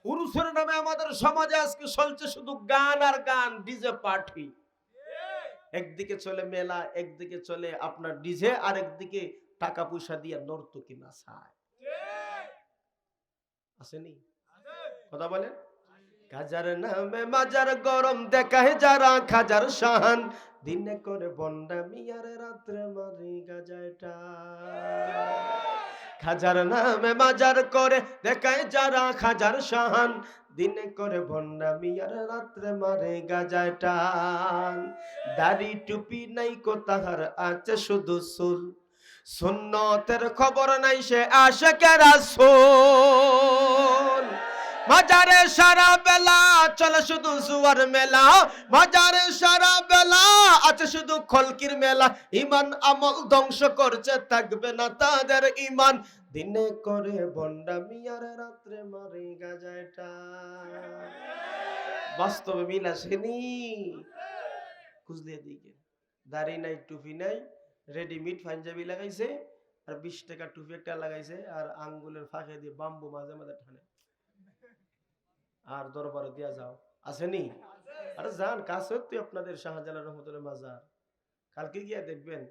উরুসের নামে আমাদের সমাজে আজকে চলছে শুধু গান আর গান, ডিজে পার্টি। একদিকে চলে মেলা, একদিকে চলে আপনার ডিজে, আর একদিকে টাকা পয়সা দিয়ে নর্তকী নাচায়। আসেনি কথা বলে? খাজার নামে মাজার গরম দেখায় যারা খাজার শাহান, দিনে করে বন্ডামি আর রাত্রে মারি গাজাটা। খাজার নামে মাজার করে দেখায় যারা খাজার শাহান, দিনে করে ভন্ডামি আর রাত্রে মারে গাজায় টান। দাড়ি টুপি নাই কো তাহার আছে শুধু চুল, সুন্নতের খবর নাই সে আশিকে রাসূল। মাজারে সারা বেলা চলে শুধু জুয়ার মেলা, মাজারে সারা বেলা আছে শুধু খলকির মেলা। ইমান আমল ধ্বংস করছে, থাকবে না তাদের ইমান, দিনে করে ভন্ডামি আর রাত্রে মারে গাজাটা। বাস্তবে মিল আসেনি? খুঁজলে দিকে দাড়ি নাই, টুপি নাই, রেডিমেড পাঞ্জাবি লাগাইছে, আর 20 টাকা টুপি একটা লাগাইছে, আর আঙ্গুলের ফাঁকে দিয়ে বাম্বু মাঝে মাঝে টানে, আর দরবারে দিয়া যাও। আসেনি? আরে যান, কাছে তো আপনাদের শাহজালাল রহমতুল্লাহ মাজার, কালকে গিয়া দেখবেন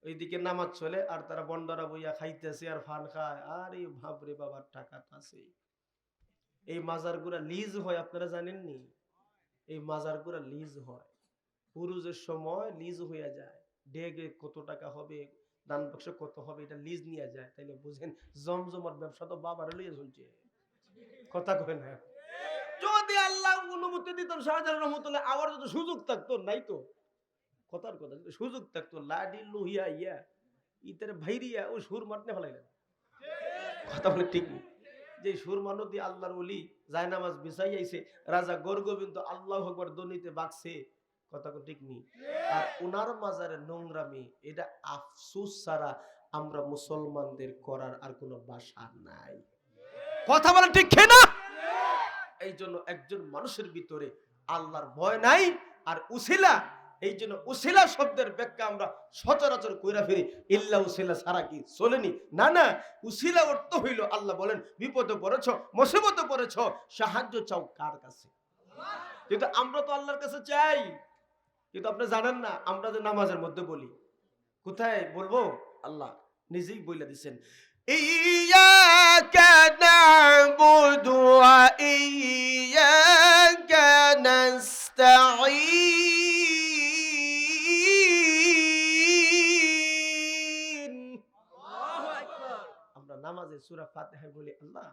ওইদিকে নামাজ চলে, আর তারা বন্ডরা বইয়া খাইতেছে আর ফান খায়। আরে ভাবরে বাবার টাকাটা আছে। এই মাজার গুলা লিজ হয়, আপনারা জানেননি? এই মাজার গুলা লিজ হয়, পুরুষের সময় লিজ হইয়া যায়। ডেগে কত টাকা হবে, দান বাক্স কত হবে, এটা লিজ নিয়ে যায়। তাইলে বুঝেন জমজমার ব্যবসা তো বাবার লইয়া চলছে। কথা কয় না? যদি আল্লাহ অনুমতি দিত শাহজালাল রহমতুল্লাহ আবার যদি সুযোগ থাকতো, নাই তো কথার কথা, যদি সুযোগ থাকতো লাডি লুহিয়া ইয়া ইতারে ভাইরিয়া ও সুর মারতে ফেলাইলেন। কথা বলে ঠিক নেই? যে সুর মানতি আল্লাহর ওলি জায়নামাজ বিছাই আইছে, রাজা গর্গবিন্দ আল্লাহু আকবার দনিতে বাকছে। কথা ঠিক নেই? আর উনার মাজারে নোংরামি, এটা আফসোস ছাড়া আমরা মুসলমানদের করার আর কোনো ভাষা নাই। কথা বলেন ঠিক না? এই জন্য একজন মানুষের ভিতরে আল্লাহর ভয় নাই আর উসিলা, এই জন্য উসিলা শব্দের ব্যাখ্যা আমরা সচরাচর কইরা ফিরি, ইল্লা উসিলা ছাড়া কি চলেনি? না না, উসিলা অর্থ হইল আল্লাহ বলেন বিপদে পড়েছ, মুসিবতে পড়েছ, সাহায্য চাও কার কাছে? কিন্তু আমরা তো আল্লাহর কাছে চাই। কিন্তু আপনি জানেন না, আমরা যে নামাজের মধ্যে বলি, কোথায় বলবো? আল্লাহ নিজেই বলে দিচ্ছেন, ইয়্যাকা না'বুদু ওয়া ইয়্যাকা নাস্তাঈন। আমরা নামাজে সূরা ফাতিহা বলি, আল্লাহ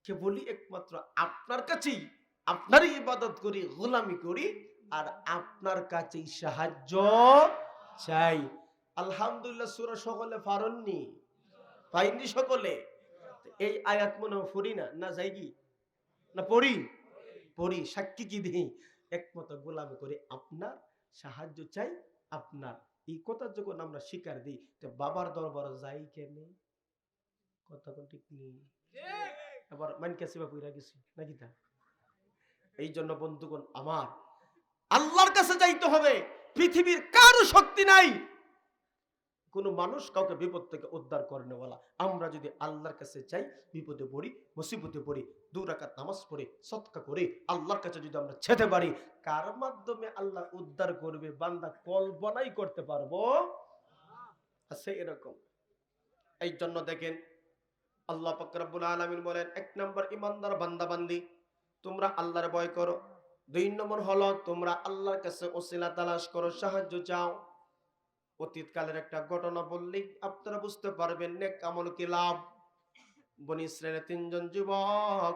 কে বলি একমাত্র আপনার কাছেই, আপনারই ইবাদত করি, গোলামি করি, আর আপনার কাছেই সাহায্য চাই। আলহামদুলিল্লাহ সূরা সকলে পারেননি, পাইনি সকলে। এই আয়াত মনে পড়ি না, না যাই কি না পড়ি? পড়ি। সাক্ষী কি দিই? একমাত্র গোলামি করি, আপনার সাহায্য চাই আপনার। এই কথা যখন আমরা স্বীকার দিই, তো বাবার দরবারে যাই কেন? কথা ঠিক নেই? আবার মান কাছে বা পইরা গেছি নাকি তা? এই জন্য বন্ধুগণ আমার, আল্লাহর কাছে যাইতে হবে। পৃথিবীর কারো শক্তি নাই, কোন মানুষ কাউকে বিপদ থেকে উদ্ধার করে নেওয়ালা। আমরা যদি আল্লাহর কাছে চাই, বিপদে পড়ি, মুসিবতে পড়ি, 2 রাকাত নামাজ পড়ে সদকা করে আল্লাহর কাছে যদি আমরা যেতে পারি, কার মাধ্যমে আল্লাহ উদ্ধার করবে বান্দা কল্পনাই করতে পারবো আছে এরকম। এই জন্য দেখেন আল্লাহ পাক রব্বুল আলামিন বলেন, 1 নম্বর ইমানদার বান্দা বান্দি, তোমরা আল্লাহর ভয় করো। 2 নম্বর হলো তোমরা আল্লাহর কাছে ওসিলা তালাশ করো, সাহায্য চাও। অতীতকালের একটা ঘটনা বললেই আপনারা বুঝতে পারবেন নেক আমল কি লাভ। বনি ইসরায়েলের 3 জন যুবক,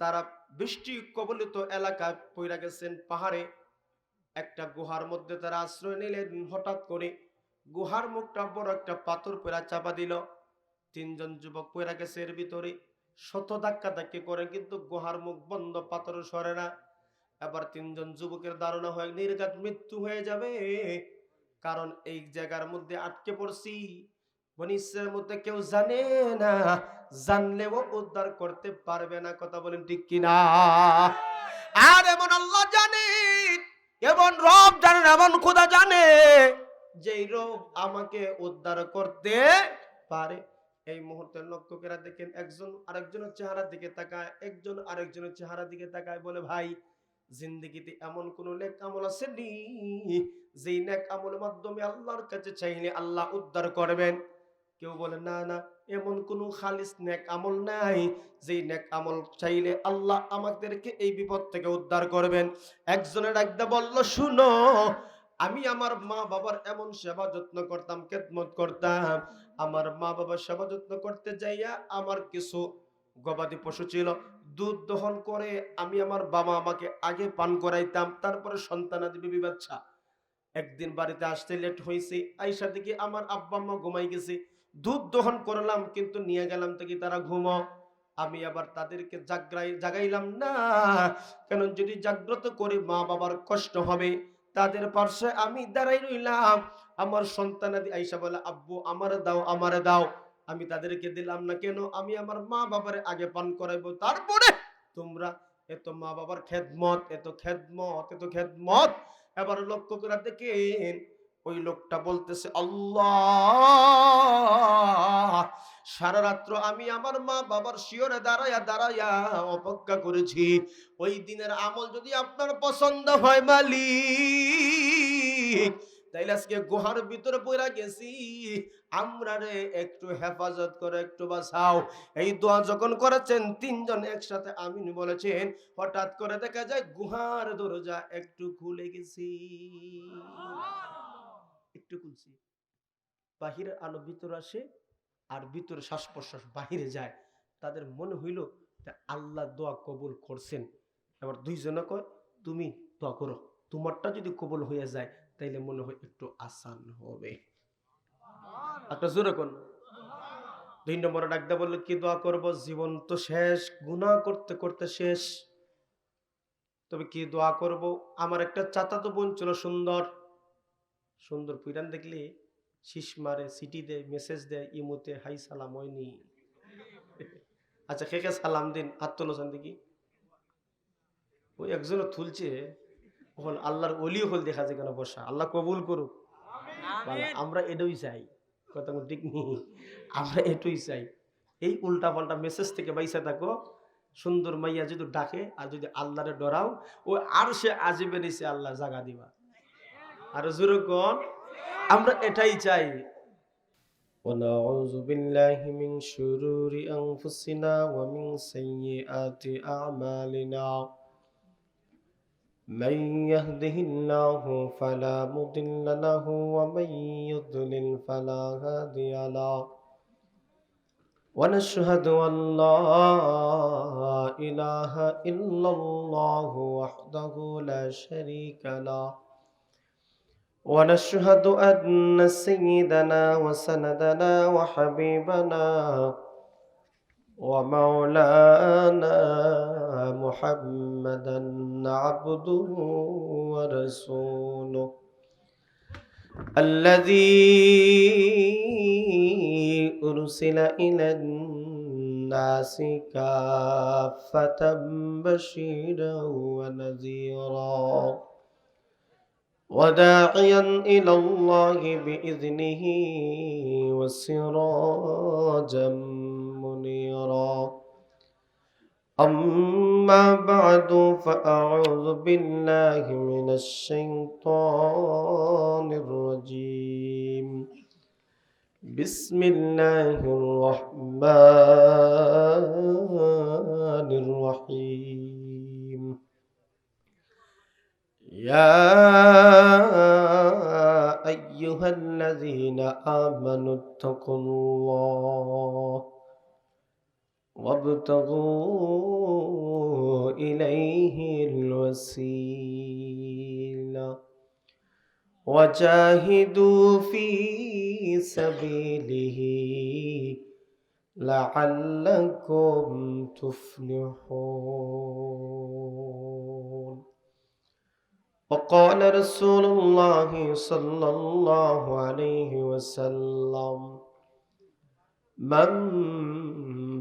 তারা বৃষ্টি কবলিত এলাকায় পইরা গেছেন, পাহাড়ে একটা গুহার মধ্যে তারা আশ্রয় নিলেন। হঠাৎ করে গুহার মুখটা বড় একটা পাথর পেরা চাপা দিল। 3 জন যুবক পইরা গেছে এর ভিতরে, শত ধাক্কা ধাক্কি করে কিন্তু গুহার মুখ বন্ধ, পাথর সরে না। এবার 3 জন যুবকের ধারণা হয় নির্ঘাত মৃত্যু হয়ে যাবে, কারণ এই জায়গার মধ্যে আটকে পড়ছি। বনি ইসরায়েলের মধ্যে কেউ জানে না, জানলেও উদ্ধার করতে পারবে না। কথা বলেন ঠিক কিনা? আর এমন আল্লাহ জানে, এমন রব জানেন, এমন খোদা জানে, যেই রব আমাকে উদ্ধার করতে পারে। এই মুহূর্তে লক্ষ্য করে দেখেন, একজন আরেকজনের চেহারার দিকে তাকায়, একজন আরেকজনের চেহারার দিকে তাকায়, বলে ভাই জিন্দেগিতে এমন কোন নেক আমল আছে নি যেই নেক আমলের মাধ্যমে আল্লাহর কাছে চাইলে আল্লাহ উদ্ধার করবেন? কেউ বলে না না, এমন কোন খালিস নেক আমল নাই যেই নেক আমল চাইলে আল্লাহ আমাদেরকে এই বিপদ থেকে উদ্ধার করবেন। একজনের একদা বলল, শুনো, আমি আমার মা বাবার এমন সেবা যত্ন করতাম, খেদমত করতাম, আমার মা বাবার সেবা যত্ন করতে যাইয়া আমার কিছু গবাদি পশু ছিল, দুধ দহন করে আমি আমার বাবা আমাকে আগে পান করাইতাম, তারপরে সন্তানাদি বিবি বাচ্চা। একদিন বাড়িতে আসতে লেট হয়েছে, আইসা দিকে আমার আব্বা আম্মা ঘুমাই গেছে, দুধ দহন করলাম কিন্তু নিয়ে গেলাম থেকে তারা ঘুমো। আমি আবার তাদেরকে জাগাইলাম না, কারণ যদি জাগ্রত করে মা বাবার কষ্ট হবে। তাদের পাশে আমি দাঁড়াই রইলাম। আমার সন্তানাদি আইসা বলে, আব্বু আমারে দাও, আমারে দাও। আমি তাদেরকে দিলাম না, কেন? আমি আমার মা বাবারে আগে পান করাইবো, তারপরে তোমরা। এত মা বাবার খেদমত, এত খেদমত, এত খেদমত। এবার লক্ষ্য করে দেখেন, ওই লোকটা বলতেছে, আল্লাহ, সারা রাত্র আমি আমার মা বাবার শিয়রে দাঁড়াইয়া দাঁড়াইয়া অপেক্ষা করেছি। ওই দিনের আমল যদি আপনার পছন্দ হয় মালিক, তাইলে আজকে গুহার ভিতরে পড়া গেছি, আমরা রে একটু হেফাজত করে একটু বাঁচাও। এই দোয়া যখন করেছেন, তিনজন একসাথে আমিন বলেছেন, হঠাৎ করে দেখা যায় গুহার দরজা একটু খুলে গেছি, একটু খুলছি, বাহিরের আলো ভিতরে আসে, আর ভিতরে শ্বাস প্রশ্বাস বাহিরে যায়। তাদের মনে হইল যে আল্লাহ দোয়া কবুল করছেন। এবার দুইজনে কয়, তুমি দোয়া করো, তোমারটা যদি কবুল হয়ে যায় তাইলে মনে হয় একটু আসান হবে। একটা জোরে কোন। 2 নম্বরে ডাকতে বললো, কি দোয়া করব? জীবন তো শেষ, গুনাহ করতে করতে শেষ, তবে কি দোয়া করব? আমার একটা চাচাতো বোন ছিল, সুন্দর সুন্দর পুরান দেখলে শীষ মারে, সিটি দেয়, মেসেজ দেয়, ইমোতে হাই সালাম হয়নি। আচ্ছা, কে কে সালাম দিন, হাত তোলেন দেখি। ওই একজনও তুলছে, হল আল্লাহর ওলি হল দেখা যায় কেন বসা। আল্লাহ কবুল করুক। আমরা এটাই চাই, কথা ঠিক নেই, আমরা এটাই চাই। এই উল্টা পাল্টা মেসেজ থেকে বাইসা থাকো। সুন্দর মাইয়া যদি ডাকে আর যদি আল্লাহরে ডরাও, ও আর সে আজিবে নিছে আল্লাহ জাগা দিবা। আর জোরকন আমরা এটাই চাই। ونعوذ بالله من شرور أنفسنا ومن سيئات أعمالنا، من يهده الله فلا مضل له ومن يضلل فلا هادي له، ونشهد أن لا إله إلا الله وحده لا شريك له، ونشهد أن سيدنا وسندنا وحبيبنا ومولانا محمدا عبده ورسوله، الذي أرسل إلى الناس كافة بشيرا ونذيرا وداعيا إلى الله بإذنه وسراجا منيرا. أما بعد، فأعوذ بالله من الشيطان الرجيم. بسم الله الرحمن الرحيم. يا أيها الذين آمنوا اتقوا الله وابتغوا إليه الوسيلة وجاهدوا في سبيله لعلكم تفلحون. وقال رسول الله صلى الله عليه وسلم: من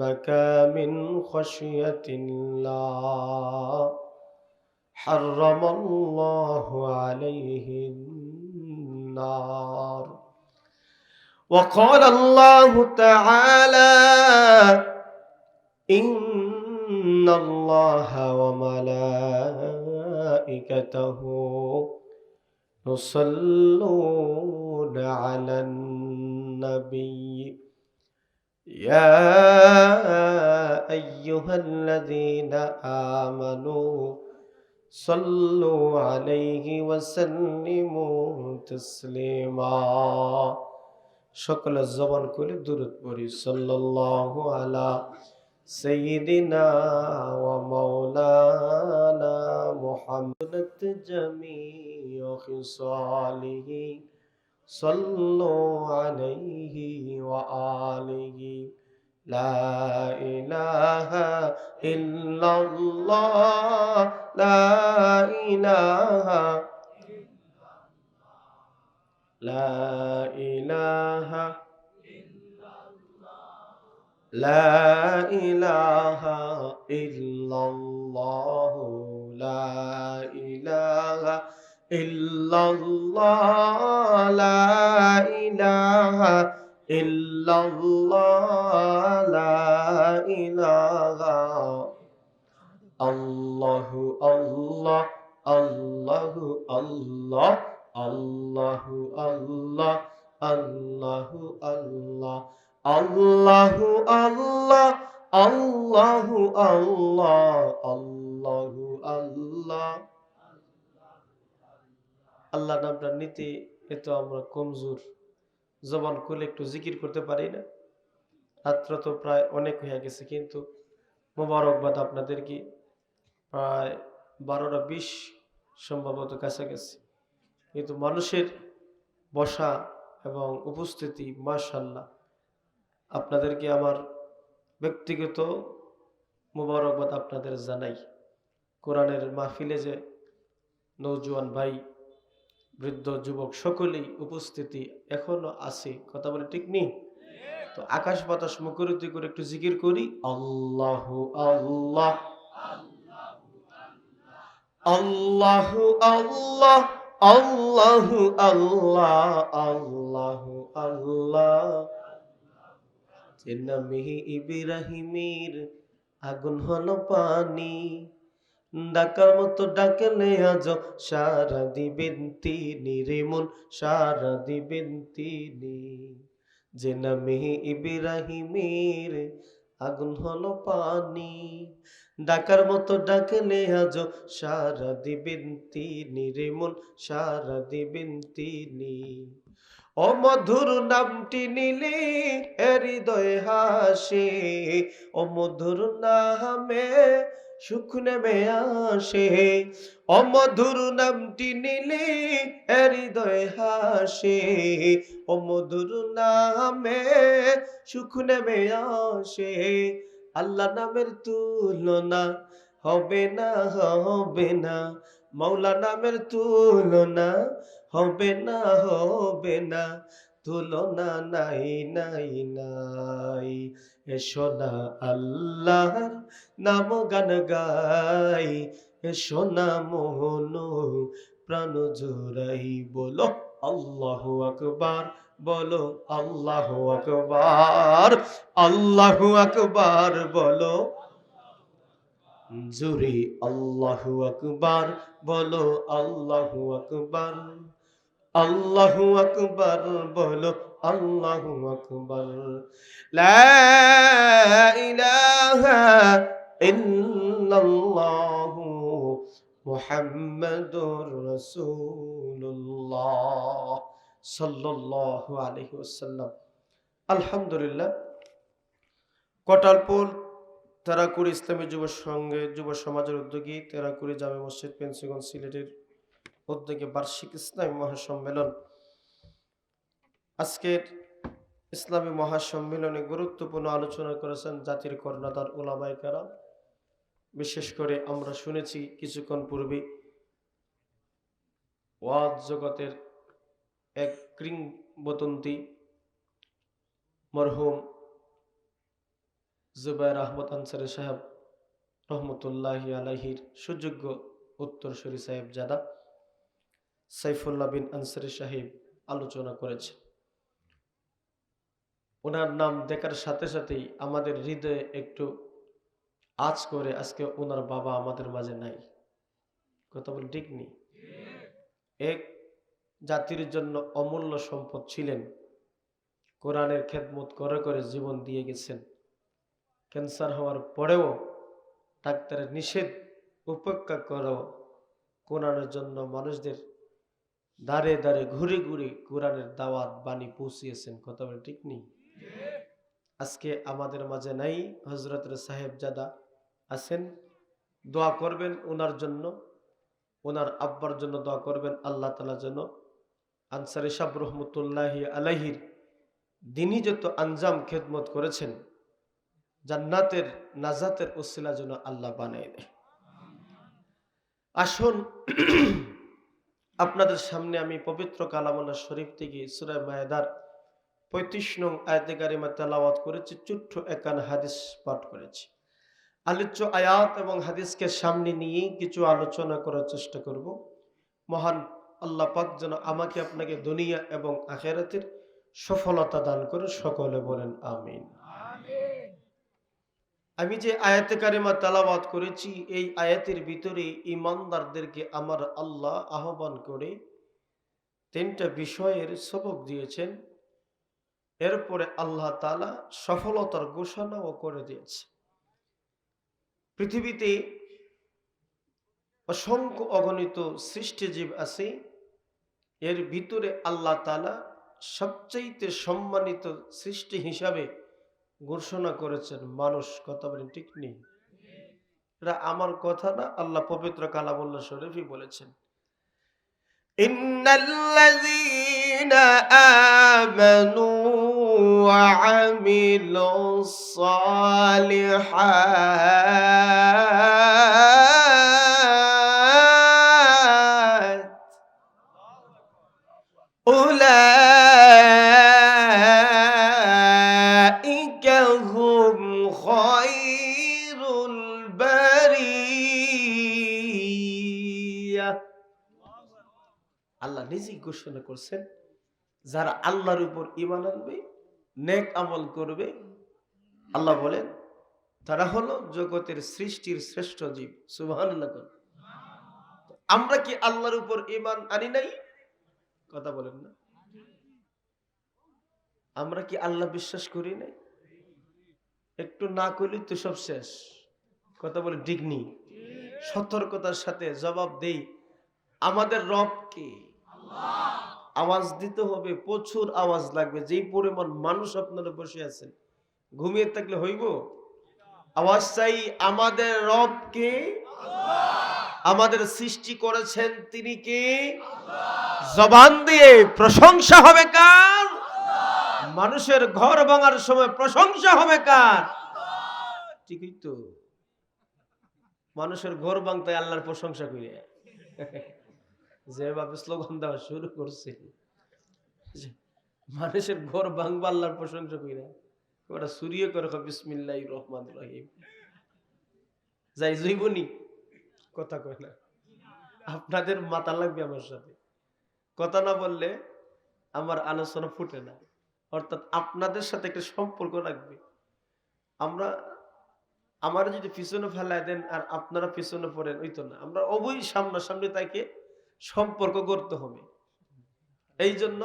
بكى من خشية الله حرم الله عليه النار. وقال الله تعالى إن الله وملائكته يصلون على النبي يا أيها الذين آمنوا صلوا عليه وسلموا تسليما সকল জবান করে দুরূদ পড়ি সাল্লাল্লাহু আলা সাইয়্যিদিনা ওয়া মাওলানা মুহাম্মাদ জামিউ খিসালিহি সাল্লু আলাইহি ওয়া আলিহি লা ইলাহা ইল্লাল্লাহ লা ইলাহা লা ইলাহা লা ইলাহা ইল্লাল্লাহ লা ইলাহা ইল্লাল্লাহ লা ইলাহা ইল্লাল্লাহ লা ইলাহা আল্লাহু আল্লাহ আল্লাহু আল্লাহ আল্লাহু আল্লাহ আল্লাহু আল্লাহ আল্লাহু আল্লাহ আল্লাহু আল্লাহ আল্লাহু আল্লাহ। আল্লাহ নামটা নিতে এত আমরা কমজোর, জবান খুলে একটু জিকির করতে পারি না। রাত্র তো প্রায় অনেক হয়ে গেছে, কিন্তু মোবারকবাদ আপনাদেরকে, প্রায় 12টা 20 সম্ভবত কাছাকাছি, কিন্তু মানুষের বসা এবং উপস্থিতি মাশাআল্লাহ। আপনাদেরকে আমার ব্যক্তিগত মোবারকবাদ আপনাদের জানাই। কোরআনের মাহফিলে যে নওজোয়ান ভাই, বৃদ্ধ, যুবক সকলেই উপস্থিতি এখনো আছে, কথা বলে ঠিক নেই তো? আকাশ বাতাস মুখরিত করে একটু জিকির করি আল্লাহু আল্লাহ আল্লাহু আল্লাহ আল্লাহু আল্লাহ আল্লাহু আল্লাহ। যে নামে ইব্রাহিমের আগুন হলো পানি, ডাকার মতো ডাকলে আজ সারা দিবেন তিনি রে মন, সারা দিবেন তিনি। যে নামে ইব্রাহিমের আগুন হলো পানি, ডাকার মতো ডাকলে আজ সারা দিবেন তিনি রে মন, সারা দিবেন তিনি। ও মধুর নামটি নিলে হৃদয় হাসে, ও মধুর নামে সুখ নেমে আসে। ও মধুর নামটি নিলে হৃদয় হাসে, ও মধুর নামে সুখ নেমে আসে। আল্লাহ নামের তুলনা হবে না, হবে না। মৌলা নামের তুলনা হবে না, হবে না। তুলনা নাই নাই নাই। এসো না আল্লাহর নাম গান গাই, এসো না মোহন প্রাণ জোড়াই। বলো আল্লাহু আকবার, বলো আল্লাহু আকবার, আল্লাহু আকবার বলো জোরে, আল্লাহু আকবার বলো, আল্লাহু আকবার, আল্লাহু আকবার বলো, আল্লাহু আকবার। লা ইলাহা ইল্লাল্লাহু মুহাম্মাদুর রাসূলুল্লাহ সাল্লাল্লাহু আলাইহি ওয়াসাল্লাম। আলহামদুলিল্লাহ, কটালপুর তেরাকুড়ি ইসলামী যুব সংঘে যুব সমাজের উদ্যোগী তেরাকুড়ি জামে মসজিদ পেন্সিগঞ্জ সিলেটের উদ্যোগে বার্ষিক ইসলামী মহাসম্মেলন। আজকের ইসলামী মহাসম্মেলনে গুরুত্বপূর্ণ আলোচনা করেছেন জাতির কর্ণধার উলামায়ে কেরাম। বিশেষ করে আমরা শুনেছি কিছুক্ষণ পূর্বে ওয়াজ জগতের এক কিংবদন্তি মরহুম জুবায়ের আহমদ আনসারী সাহেব রহমতুল্লাহি আলাইহির সুযোগ্য উত্তরসূরি সাহেবজাদা সাইফুল্লাহ বিন আনসারী সাহেব আলোচনা করেছে। ওনার নাম দেখার সাথে সাথেই আমাদের হৃদয়ে একটু আজ করে, আজকে ওনার বাবা আমাদের মাঝে নাই। কথা বলে ঠিক নেই? এক জাতির জন্য অমূল্য সম্পদ ছিলেন, কোরআনের খেদমত করে করে জীবন দিয়ে গেছেন। ক্যান্সার হওয়ার পরেও ডাক্তারের নিষেধ উপেক্ষা করেও কোরআনের জন্য মানুষদের দাঁড়ে দাঁড়ে ঘুরে ঘুরে কোরআনের দাওয়াত বাণী পৌঁছিয়েছেন। কথা বলে ঠিক নেই? আজকে আমাদের মাঝে নাই। হযরতের সাহেবজাদা আছেন, দোয়া করবেন ওনার জন্য, ওনার আব্বার জন্য দোয়া করবেন। আল্লাহ তাআলা যেন আনসারী সাহেব রহমতুল্লাহি আলাইহির দিনী যত আঞ্জাম খেদমত করেছেন জান্নাতের নাজাতের ওসিলা যেন আল্লাহ বানায় দেয়। আসুন আপনাদের সামনে আমি পবিত্র কালামুল্লাহ শরীফ থেকে সূরা মায়েদার 35 নং আয়াতে কারিমা তেলাওয়াত করেছি, ছোট্ট একান হাদিস পাঠ করেছি। আলোচ্য আয়াত এবং হাদিসকে সামনে নিয়ে কিছু আলোচনা করার চেষ্টা করব। মহান আল্লাহ পাক যেন আমাকে আপনাকে দুনিয়া এবং আখিরাতের সফলতা দান করে, সকলে বলেন আমিন। আমি যে আয়াতে কারিমা তেলাওয়াত করেছি, এই আয়াতের ভিতরে ঈমানদারদেরকে আমার আল্লাহ আহ্বান করে তিনটা বিষয়ের সবক দিয়েছেন। এরপরে আল্লাহ তাআলা সফলতার ঘোষণাও করে দিয়েছে। পৃথিবীতে অসংখ্য অগণিত সৃষ্টিজীব আছে, এর ভিতরে আল্লাহ তাআলা সবচাইতে সম্মানিত সৃষ্টি হিসাবে ঘোষণা করেছেন মানুষ। কথা বলেন ঠিক নেই? এটা আমার কথা না, আল্লাহ পবিত্র কালামুল্লাহ শরীফই বলেছেন, ইন্নাল্লাযীনা আমানু ওয়া আমিলুস সালিহাত উলাইকা হুম খায়রুল বারিয়া। আল্লাহ নিজেই ঘোষণা করছেন, যারা আল্লাহর উপর ঈমান আনবে, নেক আমল করবে, আল্লাহ বলেন তারা হলো জগতের সৃষ্টির শ্রেষ্ঠ জীব। সুবহানাল্লাহ। আমরা কি আল্লাহর উপর ঈমান আনি নাই? কথা বলেন না। আমরা কি আল্লাহ বিশ্বাস করি নাই? একটু না করলে তো সব শেষ। কথা বলে ঠিক নেই? সতর্কতার সাথে জবাব দেই, আমাদের রব কে? আওয়াজ দিতে হবে, প্রচুর আওয়াজ লাগবে। যেই পরিমাণ মানুষ আপনারা বসে আছেন, ঘুমিয়ে থাকলে হইব? আওয়াজ চাই, আমাদের রব কে? আমাদের সৃষ্টি করেছেন তিনি কে? জবান দিয়ে প্রশংসা হবে কার? মানুষের ঘর ভাঙার সময় প্রশংসা হবে কার? ঠিকই তো, মানুষের ঘর ভাঙতে আল্লাহর প্রশংসা করে যেভাবে স্লোগান দেওয়া শুরু করছে, মানুষের ঘর ভাঙবা আল্লাহর প্রশংসা করে, ওরা সুরিয়ে করে বিসমিল্লাহির রহমানির রহিম। যাই জৈবনি কথা কয় না, আপনাদের মাথা লাগবে আমার সাথে। কথা না বললে আমার আলোচনা ফুটে না। অর্থাৎ আপনাদের সাথে একটা সম্পর্ক রাখবে। আমার যদি পিছনে ফেলায় দেন আর আপনারা পিছনে পড়েন, ওই তো না। আমরা অবশ্যই সামনাসামনি তাকে সম্পর্ক করতে হবে। এই জন্য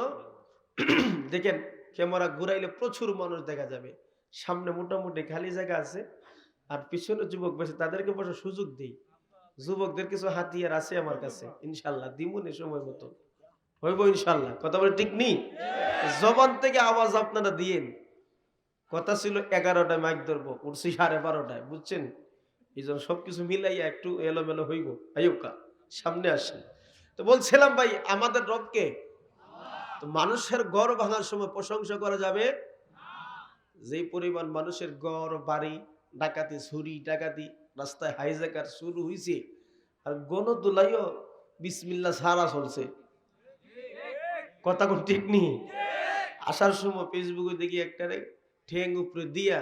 দেখেন, ক্যামেরা ঘুরাইলে প্রচুর মানুষ দেখা যাবে, সামনে মোটামুটি খালি জায়গা আছে, আর পিছনে যুবক বসে, তাদেরকে বসে সুযোগ দিই। যুবকদের কিছু হাতিয়ার আছে আমার কাছে, ইনশাল্লাহ দিমুনি সময় মতো হইব ইনশাল্লাহ। কথা বলে ঠিক নেই? জবান থেকে আওয়াজ আপনারা দিয়েন। কথা ছিল 11টায় মাইক ধরবো, উঠছি 12:30, বুঝছেন? এই জন্য সবকিছু মিলাইয়া একটু এলোমেলো হইব। আইয়ুকা সামনে আসেন। তো বলছিলাম ভাই, আমাদের রবকে। তো মানুষের ঘর ভাঙার সময় প্রশংসা করা যাবে? যেই পরিমাণ মানুষের ঘর বাড়ি ডাকাতি, চুরি ডাকাতি, রাস্তায় হাইজ্যাকার শুরু হয়েছে, আর গণদোলাইও বিসমিল্লাহ সারা চলছে। কথা কোন ঠিক নেই? আসার সময় ফেসবুকে দেখি একটা ঠেং উপরে দিয়া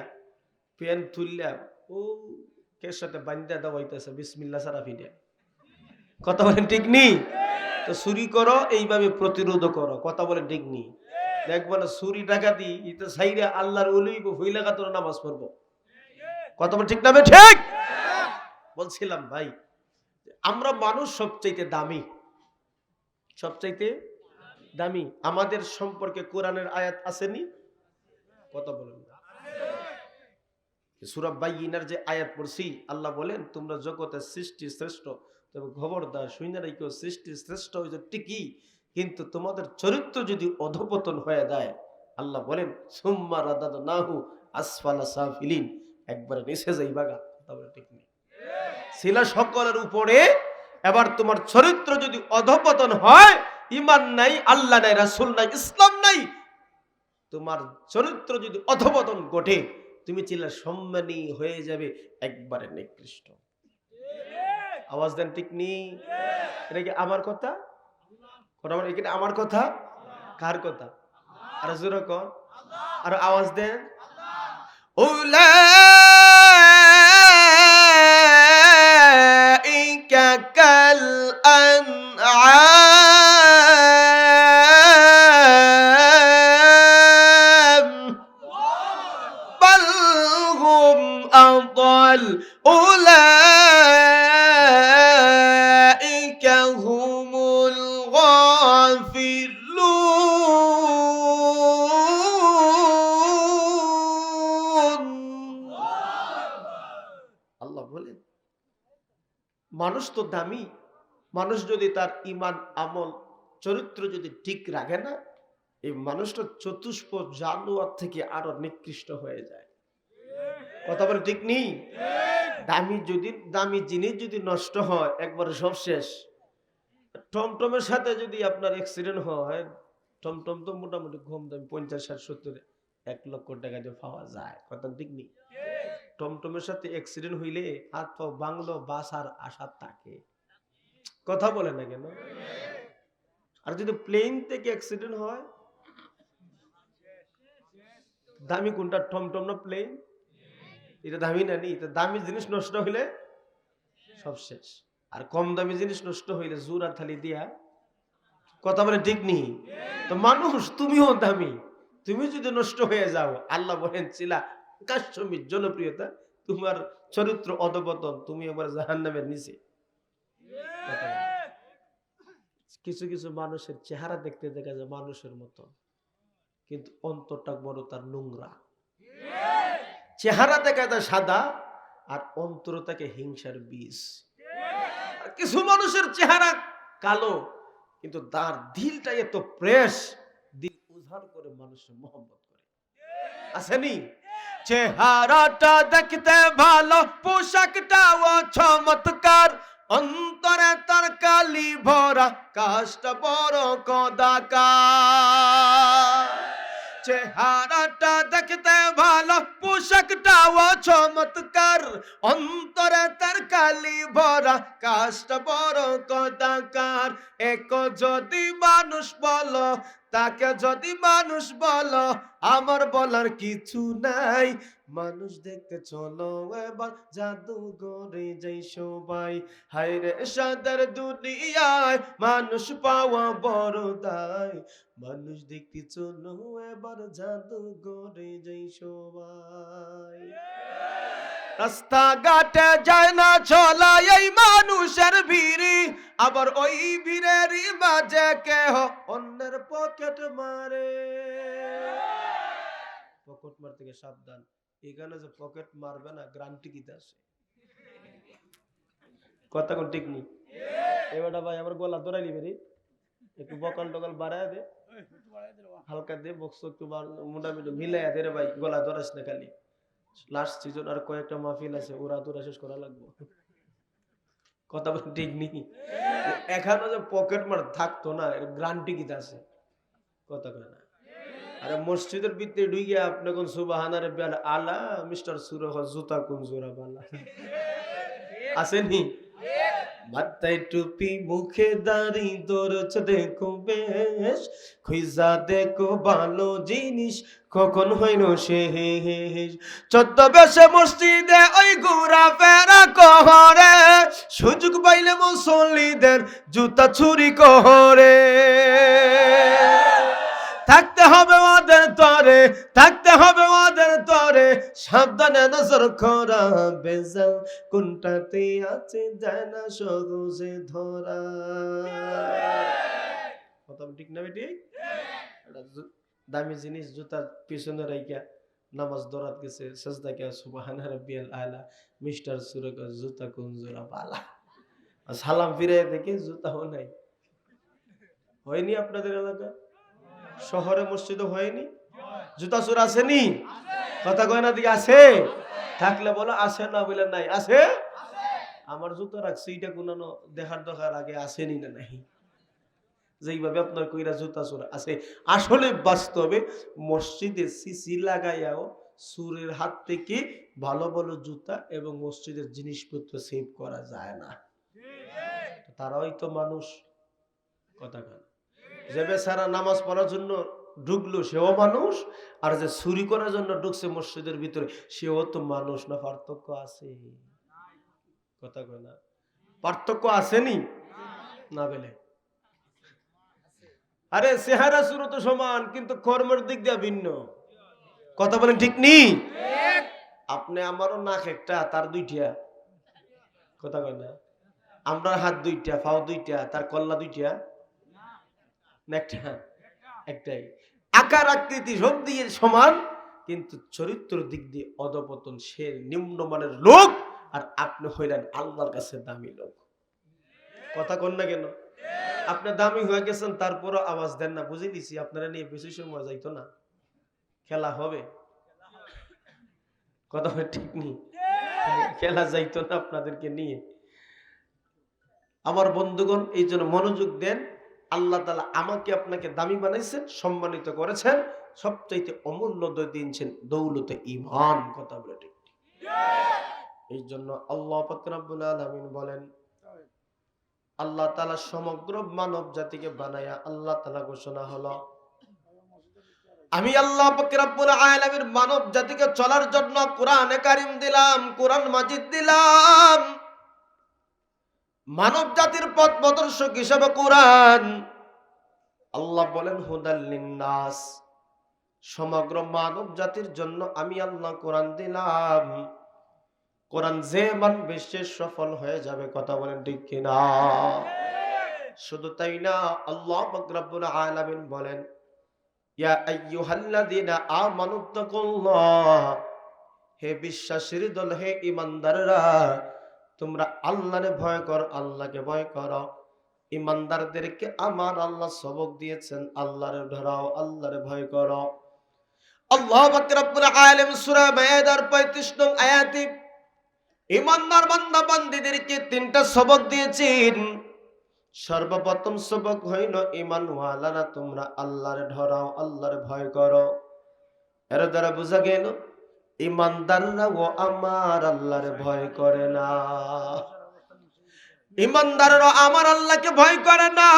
প্যান্ট তুললা ও কের সাথে বান্ধা দেওয়াইতেছে বিসমিল্লাহ সারা ফিডে। কথা বলেন ঠিক নেই? তো চুরি করো, এইভাবে প্রতিরোধ করো। কথা বলেন ঠিক নেই? দেখবো না চুরি ডাকাতি এটা সাইরা আল্লাহর ওলি হইলা তোর নামাজ পড়বো। কত ঠিক না ঠিক? বলছিলাম ভাই, আমরা মানুষ সবচাইতে দামি, সবচাইতে দামি। আমাদের সম্পর্কে কোরআনের আয়াত আসেনি? কথা বলেন না। সূরা বাইয়িনার যে আয়াত পড়ছি, আল্লাহ বলেন তোমরা জগতের সৃষ্টি শ্রেষ্ঠ, তবে খবরদার শুনে রাখো সৃষ্টি শ্রেষ্ঠ হইছে ঠিকই, কিন্তু তোমাদের চরিত্র যদি অধপতন হয়ে যায়, আল্লাহ বলেন সুম্মা রাদাদনাহু আসফালা সাফিলিন, একবারে নিচে যাইবাগা। তবে ঠিক নেই ছিল সকলের উপরে। এবার তোমার চরিত্র যদি অধপতন হয়, ঈমান নাই, আল্লাহ নাই, রাসূল নাই, ইসলাম নাই, তোমার চরিত্র যদি অধপতন ঘটে, তুমি চিল্লা সম্মানী হয়ে যাবে, একবারে নিকৃষ্ট। আওয়াজ দেন ঠিক নেই? এটা কি আমার কথা? এটা আমার কথা? কার কথা? আর জোরে কর, আর আওয়াজ দেন। উলাইকা কাল আনআম বাল হুম আদাল উলাইকা হুমুল গাফিলুন। আল্লাহ বলেন মানুষ তো দামি, মানুষ যদি তার ঈমান আমল চরিত্র যদি ঠিক রাখে না, এই মানুষটা চতুষ্পদ জানোয়ার থেকে আরো নিকৃষ্ট হয়ে যায়। কথা বলে ঠিক নেই? দামি জিনিস যদি নষ্ট হয়, একবারে সব শেষ। টমটমের সাথে যদি আপনার অ্যাক্সিডেন্ট হয়, টমটম তো মোটামুটি কম দামি 50-60-70 1 লক্ষ টাকা দিয়ে পাওয়া যায়। কথা ঠিক নেই? টমটমের সাথে অ্যাক্সিডেন্ট হইলে হাত পা বাংলো বাসার আশা থাকে। কথা বলে না কেন? আর যদি প্লেন থেকে অ্যাক্সিডেন্ট হয়, দামি কোনটা, টমটম না প্লেন? এটা দামি না নি? দামি জিনিস নষ্ট হইলে সব শেষ। আর কম দামি জিনিস নষ্ট হইলে জোর আর থালি দিয়া। কথা বলে ঠিক নেই? তো মানুষ তুমিও দামি, তুমি যদি নষ্ট হয়ে যাও, আল্লাহ বলেন ছিলা কাশ্যমির জনপ্রিয়তা, তোমার চরিত্র অধপতন, তুমি আবার জাহান্নামের নিচে। কিছু কিছু মানুষের চেহারা দেখতে দেখা যায় মানুষের মতো, কিন্তু অন্তরটা বড় তার নোংরা। চেহারা দেখা যায় সাদা, আর অন্তর থেকে হিংসার বীজ। কিছু মানুষের চেহারা কালো, কিন্তু তার দিলটা এত ফ্রেশ, দিল উজাড় করে মানুষের মহব্বত করে। আসেনি? চেহারাটা দেখতে ভালো, পোশাকটাও চমৎকার, অন্তরে তার কালি ভরা, কাজটা বড় কদাকার। চেহারাটা দেখতে ভালো, পোশাকটাও চমৎকার, অন্তরে তার কালি ভরা, কাজটা বড় কদাকার। এক যদি মানুষ বলো, তাকে যদি মানুষ বলো, আমার বলার কিছু নাই। মানুষ দেখতে চলো এবার জাদুঘরে যাই সবাই, হায় রে সাদের দুনিয়ায় মানুষ পাওয়া বড় দায়। মানুষ দেখতে চলো এবার জাদুঘরে যাই সবাই। রাস্তাঘাটে যায় না চলা এই মানুষের ভিড়ি, আবার ওই ভিড়ের মাঝে কেহ অন্যের পকেট মারে। পকেট মার থেকে সাবধান, এখানে যে পকেট মারবে না গ্যারান্টি কিতে আছে। কথা কোন ঠিক নেই? এবারটা ভাই আমার গলা ধরাই নিবে রে, একটু বকাল টকাল বাড়ায় দে, হালকা দে, বক্স একটু মোটামুটি মিলাই দে রে ভাই, গলা ধরাস না খালি। লাস্ট সিজন আর কয়েকটা মাহফিল আছে, ওরা তোরা শেষ করা লাগবে। কথা বলে ঠিক নেই? এখানে যে পকেট মার থাকতো না, এর গ্যারান্টি কিতে আছে। কথা কয় না? আরে মসজিদের ভিতরে ঢুকে আপনি কোন সুবহানারে বেল আলা মিস্টার সুরহ জুতা কোন জোরা বালা আসেনি? মাথায় টুপি, মুখে দাড়ি, দরজ দেখো বেশ, খুইজা দেখো ভালো জিনিস, কখন হইল শেষ। 14 বেশে মসজিদে ওই ঘোরা ফেরা করে, সুযোগ পাইলে মুসল্লিদের জুতা চুরি করে। থাকতে হবে ওদের তরে, থাকতে হবে ওদের তরে, সাবধানে নজর করা, বেজাল কোনটাতে আছে যায় না সহজে ধরা। কথা ঠিক না বেটি? দামি জিনিস জুতার পিছনে রাইখা নামাজ দরাত গেছে, সাজদা কে সুবহান রাব্বিয়াল আলা, মিস্টার সুরক জুতা কোন জোড়া বালা, সালাম ফিরে দেখে জুতাও নাই। হয়নি আপনাদের এলাকা? শহরে মসজিদে হয়নি? জুতা চোর আসেনি? কথা কয় না দিকে আছে? থাকলে বলো আছে, না বলে নাই আছে। আমার জুতা রাখছে এটা কোনো দেখার দরকার আগে আসেনি না নাই। যেইভাবে আপনার কইরা জুতা চোর আছে, আসলে বাস্তবে মসজিদে সিসি লাগাইয়াও চোরের হাত থেকে ভালো ভালো জুতা এবং মসজিদের জিনিসপত্র সেভ করা যায় না। তারাই তো মানুষ। কথা কয় যে বেচারা নামাজ পড়ার জন্য ঢুকলো সেও মানুষ, আর যে চুরি করার জন্য ঢুকছে মসজিদের ভিতরে সেও তো মানুষ। না পার্থক্য আছে? কথা কয় না? পার্থক্য আসেনি না বলে? আরে চেহারা শুরু তো সমান, কিন্তু কর্মের দিক দিয়ে ভিন্ন। কথা বলেন ঠিক নেই? আপনি আমারও নাক একটা, তার দুইটা। কথা কয় না? আমরা হাত দুইটা, পাও দুইটা, তার কল্লা দুইটা, একটা একটাই। আকার আকৃতি সব দিয়ে সমান, কিন্তু চরিত্র দিক দিয়ে অধপতন, সে নিম্নমানের লোক, আর আপনি হইলেন আল্লাহর কাছে দামি লোক। কথা কন না কেন? আপনি দামি হয়ে গেছেন, তারপরও আওয়াজ দেন না। বুঝে দিছি আপনারা নিয়ে বেশি সময় যাইতো না, খেলা হবে। কথা ঠিক নেই? খেলা যাইতো না আপনাদেরকে নিয়ে। আমার বন্ধুগণ, এই জন্য মনোযোগ দেন। আল্লাহ তাআলা আমাকে আপনাকে দামি বানাইছেন, সম্মানিত করেছেন, সবচাইতে অমূল্য দিয়েছেন দৌলতে ঈমান। কথা বলে ঠিক? এই জন্য আল্লাহ পাক রব্বুল আলামিন বলেন, আল্লাহ তাআলা সমগ্র মানব জাতিকে বানায়া আল্লাহ তাআলা ঘোষণা হলো, আমি আল্লাহ পাক রব্বুল আলামিন মানব জাতিকে চলার জন্য কোরআনে কারীম দিলাম, কোরআন মাজিদ দিলাম। মানব জাতির পথ প্রদর্শক হিসেবে কোরআন। আল্লাহ বলেন হুদাল লিন্নাস, সমগ্র মানব জাতির জন্য আমি আল্লাহ কোরআন দিলাম। কোরআন যে মানবে সে সফল হয়ে যাবে। কথা বলেন ঠিক কিনা? শুধু তাই না, আল্লাহ পাক রব্বুল আলামিন বলেন, ইয়া আইয়ুহাল্লাযীনা আমানুত্তাকুল্লাহ, হে বিশ্বাসীর দল, হে ঈমানদাররা, তোমরা আল্লাহরে ভয় করো, আল্লাহকে ভয় করো। ঈমানদারদেরকে আমার আল্লাহ সবক দিয়েছেন, আল্লাহরে ধরাও, আল্লাহরে ভয় করো। আল্লাহ পাক রব্বুল আলামিন সূরা মায়েদার 35 নং আয়াতে ঈমানদার বান্দা বান্দীদেরকে তিনটা সবক দিয়েছেন। সর্বপ্রথম সবক হইল, ঈমানওয়ালারা তোমরা আল্লাহরে ধরাও, আল্লাহরে ভয় করো। এর দ্বারা বোঝা গেল ঈমানদাররা ও আমার আল্লাহরে ভয় করে না। ঈমানদাররা আমার আল্লাহকে ভয় করে না।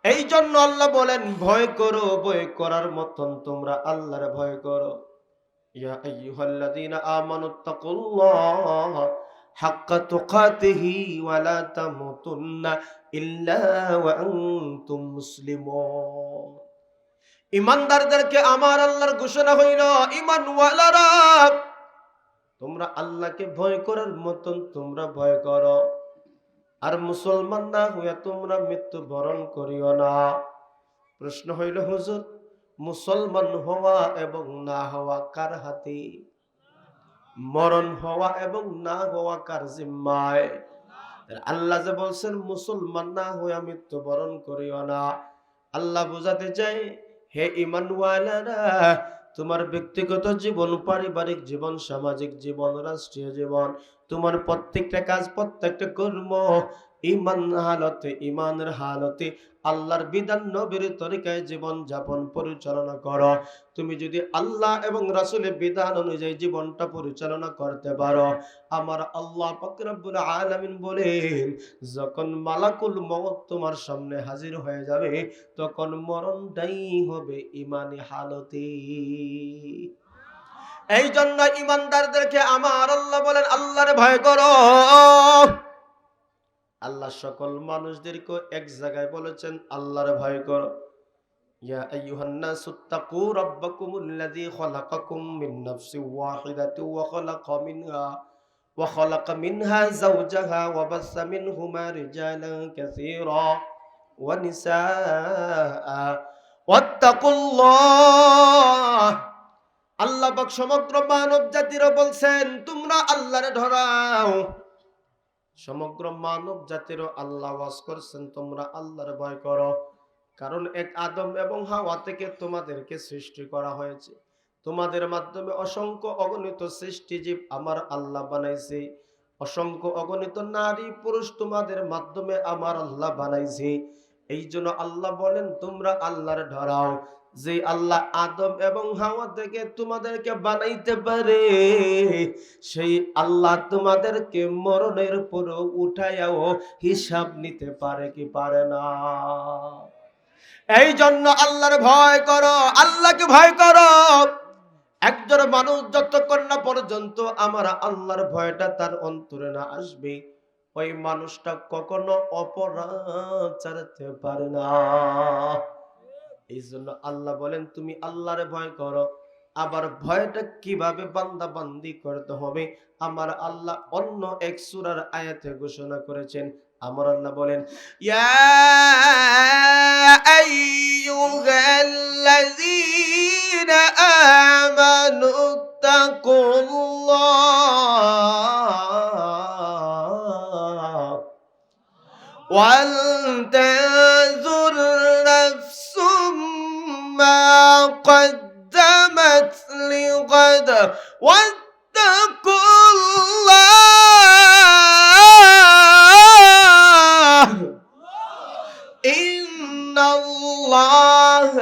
এই জন্য আল্লাহ বলেন, ভয় করো, ভয় করার মতন তোমরা আল্লাহরে ভয় করো। ইয়া আইয়ুহাল্লাযীনা আমানুত্তাকুল্লাহ হাক্কা তুকাতিহি ওয়া লা তামুতুন্না ইল্লা ওয়া আনতুম মুসলিমুন। ঈমানদারদেরকে আমার আল্লাহর ঘোষণা হইল, ঈমানওয়ালারা তোমরা আল্লাহকে ভয় করার মতন তোমরা ভয় করো, আর মুসলমান না হইয়া তোমরা মৃত্যু বরণ করিও না। প্রশ্ন হইল, হুজুর, মুসলমান হওয়া এবং না হওয়া কার হাতে? মরণ হওয়া এবং না হওয়া কার জিম্মায়? আল্লাহ যে বলছেন মুসলমান না হইয়া মৃত্যু বরণ করিও না, আল্লাহ বুঝাতে চাই, হে ঈমানওয়ালারা, তোমার ব্যক্তিগত জীবন, পারিবারিক জীবন, সামাজিক জীবন, রাষ্ট্রীয় জীবন, তোমার প্রত্যেকটা কাজ, প্রত্যেকটা কর্ম ঈমান হালতে, ঈমানের হালতে আল্লাহর বিধান নবীর তরিকায় জীবন যাপন পরিচালনা করো। তুমি যদি আল্লাহ এবং রাসূলের বিধান অনুযায়ী জীবনটা পরিচালনা করতে পারো, আমার আল্লাহ পাক রব্বুল আলামিন বলেন, যখন মালাকুল মউত তোমার সামনে হাজির হয়ে যাবে, তখন মরণটাই হবে ঈমানি হালতে। এই জন্য ঈমানদারদেরকে আমার আল্লাহ বলেন, আল্লাহরে ভয় করো। আল্লাহ সকল মানুষদেরকে এক জায়গায় বলেছেন, আল্লাহরে ভয় করো। ইয়া আইয়ুহান নাসু তাকু রাব্বাকুমুল্লাযী খালাকাকুম মিন নাফসিন ওয়াহিদাতিন ওয়া খালাকা মিনহা যাওজাহা ওয়া বাসসা মিনহুমা রিজালান কাসীরা ওয়া নিসাআ ওয়াত্তাকুল্লাহ। আল্লাহ পাক সমগ্র মানব জাতিরা বলছেন তোমরা আল্লাহরে ধরাও। সমগ্র মানব জাতিরও আল্লাহ ওয়াজ করছেন তোমরা আল্লাহর ভয় করো। কারণ এক আদম এবং হাওয়া থেকে তোমাদেরকে সৃষ্টি করা হয়েছে। তোমাদের মাধ্যমে অসংখ্য অগণিত সৃষ্টিজীব আমার আল্লাহ বানাইছে। অসংখ্য অগণিত নারী পুরুষ তোমাদের মাধ্যমে আমার আল্লাহ বানাইছে। এই জন্য আল্লাহ বলেন তোমরা আল্লাহর ধরাও। যে আল্লাহ আদম এবং হাওয়া থেকে তোমাদেরকে বানাইতে পারে, সেই আল্লাহ তোমাদেরকে মরণের পরও উঠাইয়াও হিসাব নিতে পারে কি পারে না? এই জন্য আল্লাহর ভয় করো, আল্লাহকে ভয় করো। একজন মানুষ যতক্ষণ না পর্যন্ত আমার আল্লাহর ভয়টা তার অন্তরে না আসবে, ওই মানুষটা কখনো অপরাধ ছাড়তে পারে না। এই জন্য আল্লাহ বলেন তুমি আল্লাহরে ভয় করো। আবার ভয়টা কিভাবে বান্দা বান্দি করতে হবে আমার আল্লাহ অন্য এক সূরার আয়াতে ঘোষণা করেছেন। আমার আল্লাহ বলেন ইয়া আইয়ুহাল্লাযীনা আমানু তাকুল্লাহ ওয়াল তানজুর নাফসুম মা قدمت لغد واتقوا الله إن الله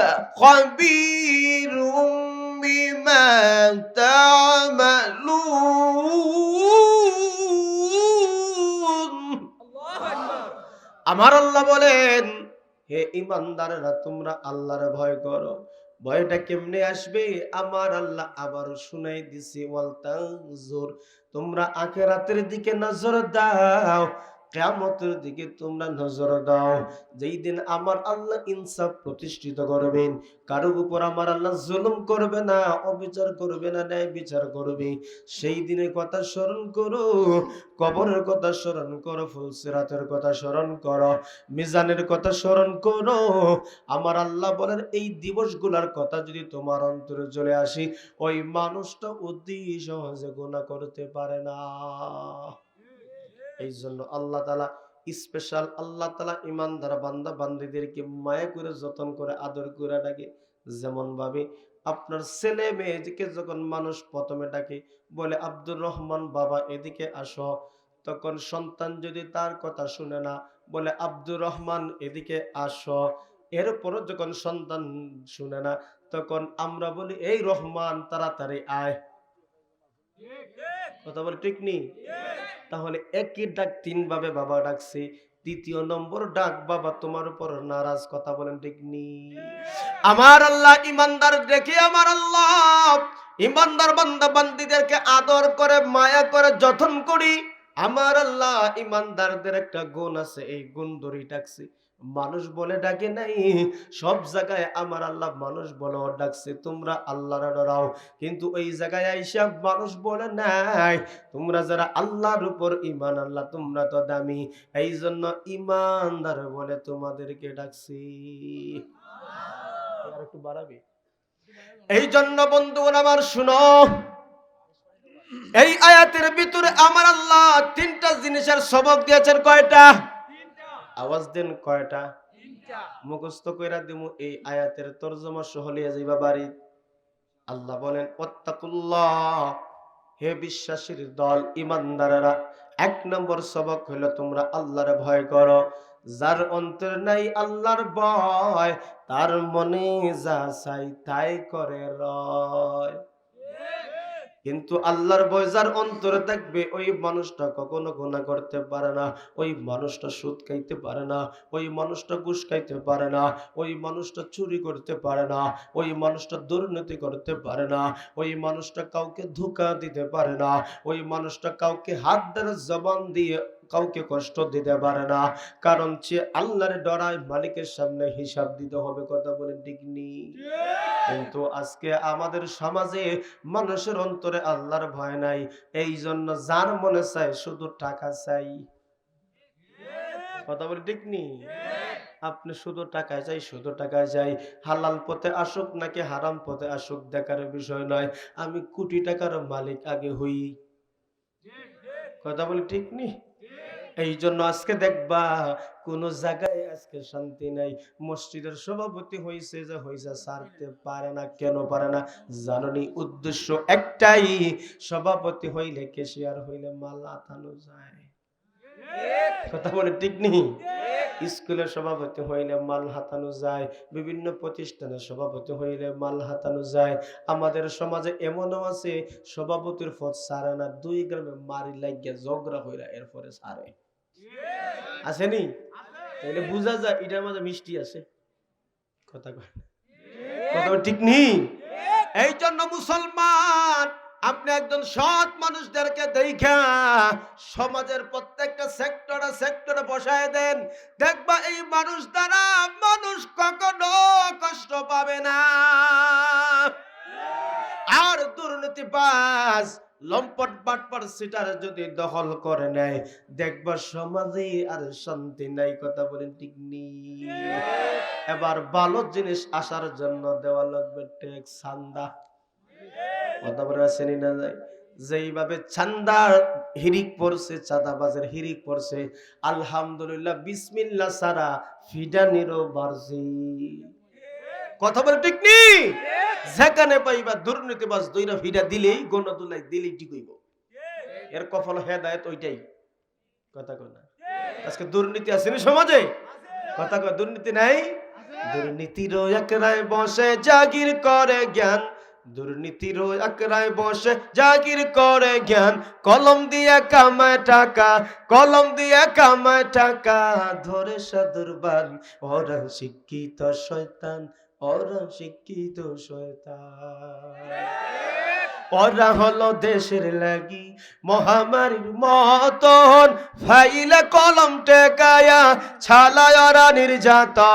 خبير بما تعملون। আমার আল্লাহ বলেন হে ঈমানদাররা তোমরা আল্লাহর ভয় করো। ভয়টা কেমনে আসবে আমার আল্লাহ আবার শুনাই দিছি ওয়াল তানজুর তোমরা আখিরাতের দিকে নজর দাও, কিয়ামতের দিকে তোমরা নজর দাও। যেই দিন আমার আল্লাহ ইনসাফ প্রতিষ্ঠিত করবেন, কারো উপর আমার আল্লাহ জুলুম করবে না, অবিচার করবে না, ন্যায় বিচার করবে। সেই দিনের কথা স্মরণ করো, কবরের কথা স্মরণ করো, ফুলসিরাতের কথা স্মরণ করো, মিজানের কথা স্মরণ করো। আমার আল্লাহ বলেন এই দিবসগুলোর কথা যদি তোমার অন্তরে চলে আসি, ওই মানুষটা অতি সহজে গুনাহ করতে পারে না। এই জন্য আল্লাহ তাআলা স্পেশাল আল্লাহ তাআলা ঈমানদার বান্দা বান্দীদেরকে মায়া করে যতন করে আদর করে ডাকে। যেমন ভাবে আপনার ছেলে মেয়েকে যখন মানুষ প্রথমে ডাকে বলে আব্দুর রহমান বাবা এদিকে আসো, তখন সন্তান যদি তার কথা শুনে না বলে আব্দুর রহমান এদিকে আসো, এরপরও যখন সন্তান শুনে না তখন আমরা বলি এই রহমান তাড়াতাড়ি আয়। কথা বলে ঠিক নেই? তাহলে একই ডাক তিন ভাবে বাবা ডাকছে, তৃতীয় নম্বর ডাক বাবা তোমার উপর নারাজ। কথা বলেন ঠিক নেই? আমার আল্লাহ ইমানদার দেখে আমার আল্লাহ ইমানদার বান্দা বান্দীদেরকে আদর করে মায়া করে যত্ন করি। আমার আল্লাহ ইমানদারদের একটা গুণ আছে, এই গুণ ধরে ডাকছে। মানুষ বলে ডাকে নাই, সব জায়গায় আমার আল্লাহ মানুষ বলে ডাকছে তোমরা আল্লাহর ডরাও। কিন্তু ওই জায়গায় আইসা মানুষ বলে নাই তোমরা যারা আল্লাহর উপর ঈমান আল্লাহ তোমরা তো দামি, এই জন্য ঈমানদার বলে তোমাদেরকে ডাকছি। আর একটু বাড়াবি। এই জন্য বন্ধুগণ আমার শুনো, এই আয়াতের ভিতরে আমার আল্লাহ তিনটা জিনিসের সবক দিয়েছেন। কয়টা? আওয়াজ দেন কয়টা? মুখস্থ কইরা দিমু এই আয়াতের তরজমা সহ লিয়ে যাইবা বাড়ি। আল্লাহ বলেন ওয়াত্তাকুল্লাহ, হে বিশ্বাসীর দল ঈমানদারেরা, এক নম্বর সবক হলো তোমরা আল্লাহর ভয় করো। যার অন্তর নাই আল্লাহর ভয়, তার মনে যা চাই তাই করে রয়। কিন্তু আল্লাহর ভয় যার অন্তরে থাকবে ওই মানুষটা কখনো গুনাহ করতে পারে না, ওই মানুষটা সুদ খাইতে পারে না, ওই মানুষটা ঘুষ খাইতে পারে না, ওই মানুষটা চুরি করতে পারে না, ওই মানুষটা দুর্নীতি করতে পারে না, ওই মানুষটা কাউকে ধোঁকা দিতে পারে না, ওই মানুষটা কাউকে হাত দ্বারা জবান দিয়ে কাউকে কষ্ট দিতে পারে না, কারণ সে আল্লাহর ডরায়, মালিকের সামনে হিসাব দিতে হবে। কথা বলেন ঠিক নি? কিন্তু আজকে আমাদের সমাজে মানুষের অন্তরে আল্লাহর ভয় নাই, এই জন্য যার মনে চায় শুধু টাকা চাই। কথা বলে ঠিক নি? আপনি শুধু টাকায় চাই, শুধু টাকায় চাই, হালাল পথে আসুক নাকি হারাম পথে আসুক দেখার বিষয় নয়, আমি কোটি টাকার মালিক আগে হই। কথা বলে ঠিক নি? এই জন্য আজকে দেখবা কোন জায়গায় আজকে শান্তি নাই। মসজিদের সভাপতি হয়েছে যে হয়েছে, ছাড়তে পারে না। কেন পারে না জানি? উদ্দেশ্য একটাই, সভাপতি হইলে ক্যাশিয়ার হইলে মাল আতানো যায়। কথা বলে ঠিক নেই? স্কুলের সভাপতি হইলে মাল হাতানো যায়, বিভিন্ন প্রতিষ্ঠানের সভাপতি হইলে মাল হাতানো যায়। আমাদের সমাজে এমনও আছে সভাপতির পদ ছাড়ে না, 2 গ্রামে মারি লাগিয়া ঝগড়া হইরা এরপরে ছাড়ে। আসেনি? তাহলে বুঝা যায় এটার মাঝে মিষ্টি আছে। কথা কয় না? কথা ঠিক নেই? এই জন্য মুসলমান, আপনি একজন সৎ মানুষদেরকে দেখা সমাজের প্রত্যেকটা সেক্টরে বসায় দেন, দেখবা এই মানুষ দ্বারা মানুষ কখনো কষ্ট পাবে না। আর দুর্নীতিবাজ, লম্পট, বাটপার, সিটার যদি দখল করে নেয়, দেখবা সমাজে আর শান্তি নাই। কথা বলেন ঠিক নেই? এবার ভালো জিনিস আসার জন্য দেওয়া লাগবে ট্যাক্স, চাঁদা। কথা বলে আসেনি না যায়? যেইভাবে চাঁদার হিরিক পড়ছে, চাঁদাবাজের হিরিক পড়ছে, আলহামদুলিল্লাহ বিসমিল্লাহ সারা ফিডানিরও বাড়ছে। কথা বলে ঠিক নেই? যেখানে পাইবা দুর্নীতিবাজ দইরা ফিডা দিলেই, গণদুলাই দিলেই ঠিক হইব। এর কপাল হেদায়েত ওইটাই। কথা কয় না? আজকে দুর্নীতি আসেনি সমাজে? কথা কয় দুর্নীতি নাই? দুর্নীতির একরায় বসে জাগির করে জ্ঞান, দুর্নীতির একরায় বসে জাগির করে জ্ঞান, কলম দিয়ে কামায় টাকা, কলম দিয়ে কামায় টাকা, ধরে সাদুরবান ওরা শিক্ষিত শয়তান, ওরা শিক্ষিত শয়তান। ওরা হলো দেশের লাগি মহামারীর মতন, ফাইলে কলম টেকায়া ছালায় ওরা নির্যাতন।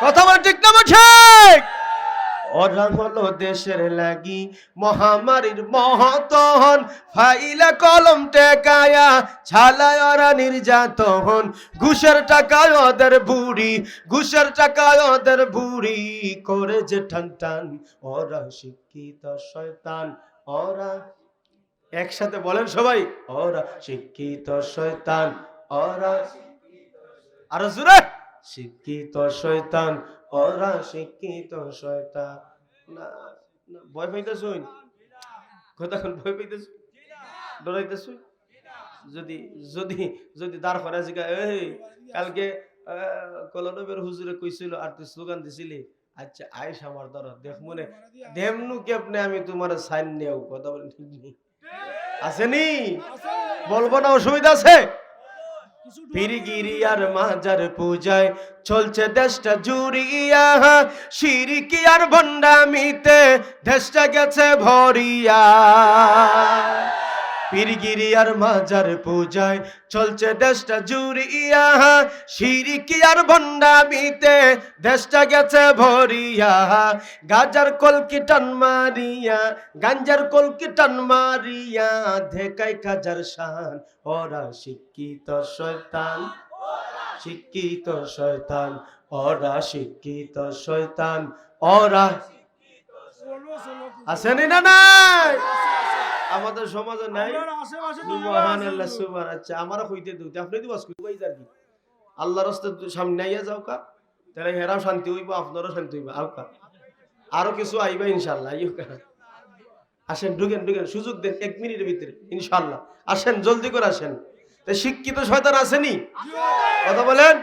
কথা বল ঠিক না ঠিক? ওরা হলো দেশের লাগি মহামারীর মহতন, ফাইলে কলম টেকায়া ছালায় ওরা নির্যাতন। ঘুষের টাকায় ওদের বুড়ি, ঘুষের টাকায় ওদের বুড়ি করে যে টান টান, ওরা শিক্ষিত শয়তান, ওরা একসাথে বলেন সবাই, ওরা শিক্ষিত শয়তান, ওরা আরো জোরে, শিক্ষিত শয়তান, ওরা শিক্ষিত শয়তান। না না, ভয় পাইতেছুন? কতক্ষণ ভয় পাইতেছ? ডরাইতেছ? যদি যদি যদি দাঁড় করা জিগা, এই কালকে কলনবের হুজুরে কইছিল আর তুই স্লোগান দিছিলি, আচ্ছা আইস আমার ধর দেখ মনে দেমনু কেপনে আমি তোমার সাইন নেও। কথা বলেন ঠিক নেই? আসেনি? বলবো না, অসুবিধা আছে? পীরগিরি আর মাজার পূজায় চলছে দেশটা জুড়িয়া, শিরকি আর ভণ্ডামিতে দেশটা গেছে ভরিয়া। পীরগিরি আর মাজার পূজায় চলছে দেশটা জুড়িয়া, শিরকি আর ভণ্ডামিতে দেশটা গেছে ভরিয়া। গাজার কলকি টান মারিয়া, গাঞ্জার কলকি টান মারিয়া, ধেকায় কাজার শান, ওরা শিক্ষিত শয়তান, শিক্ষিত শয়তান, ওরা শিক্ষিত শয়তান, ওরা। আসেনি না নাই? আমাদের সমাজে নাই? সুবহানাল্লাহ, সুবহান। আচ্ছা আমারও কইতে দিতে আপনি দিবাস কই যার কি আল্লাহর রাস্তায় সামনে আইয়া যাও কা, তাহলে হেরাও শান্তি হইব, আপনারও শান্তি হইব। আও কা আরো কিছু আইবা ইনশাআল্লাহ। আইও কা, আসেন ঢুকেন ঢুকেন, সুযোগ দেন 1 মিনিটের ভিতরে ইনশাআল্লাহ। আসেন জলদি করে আসেন। তো শিক্ষিত শয়তান আসেনি? কথা বলেন।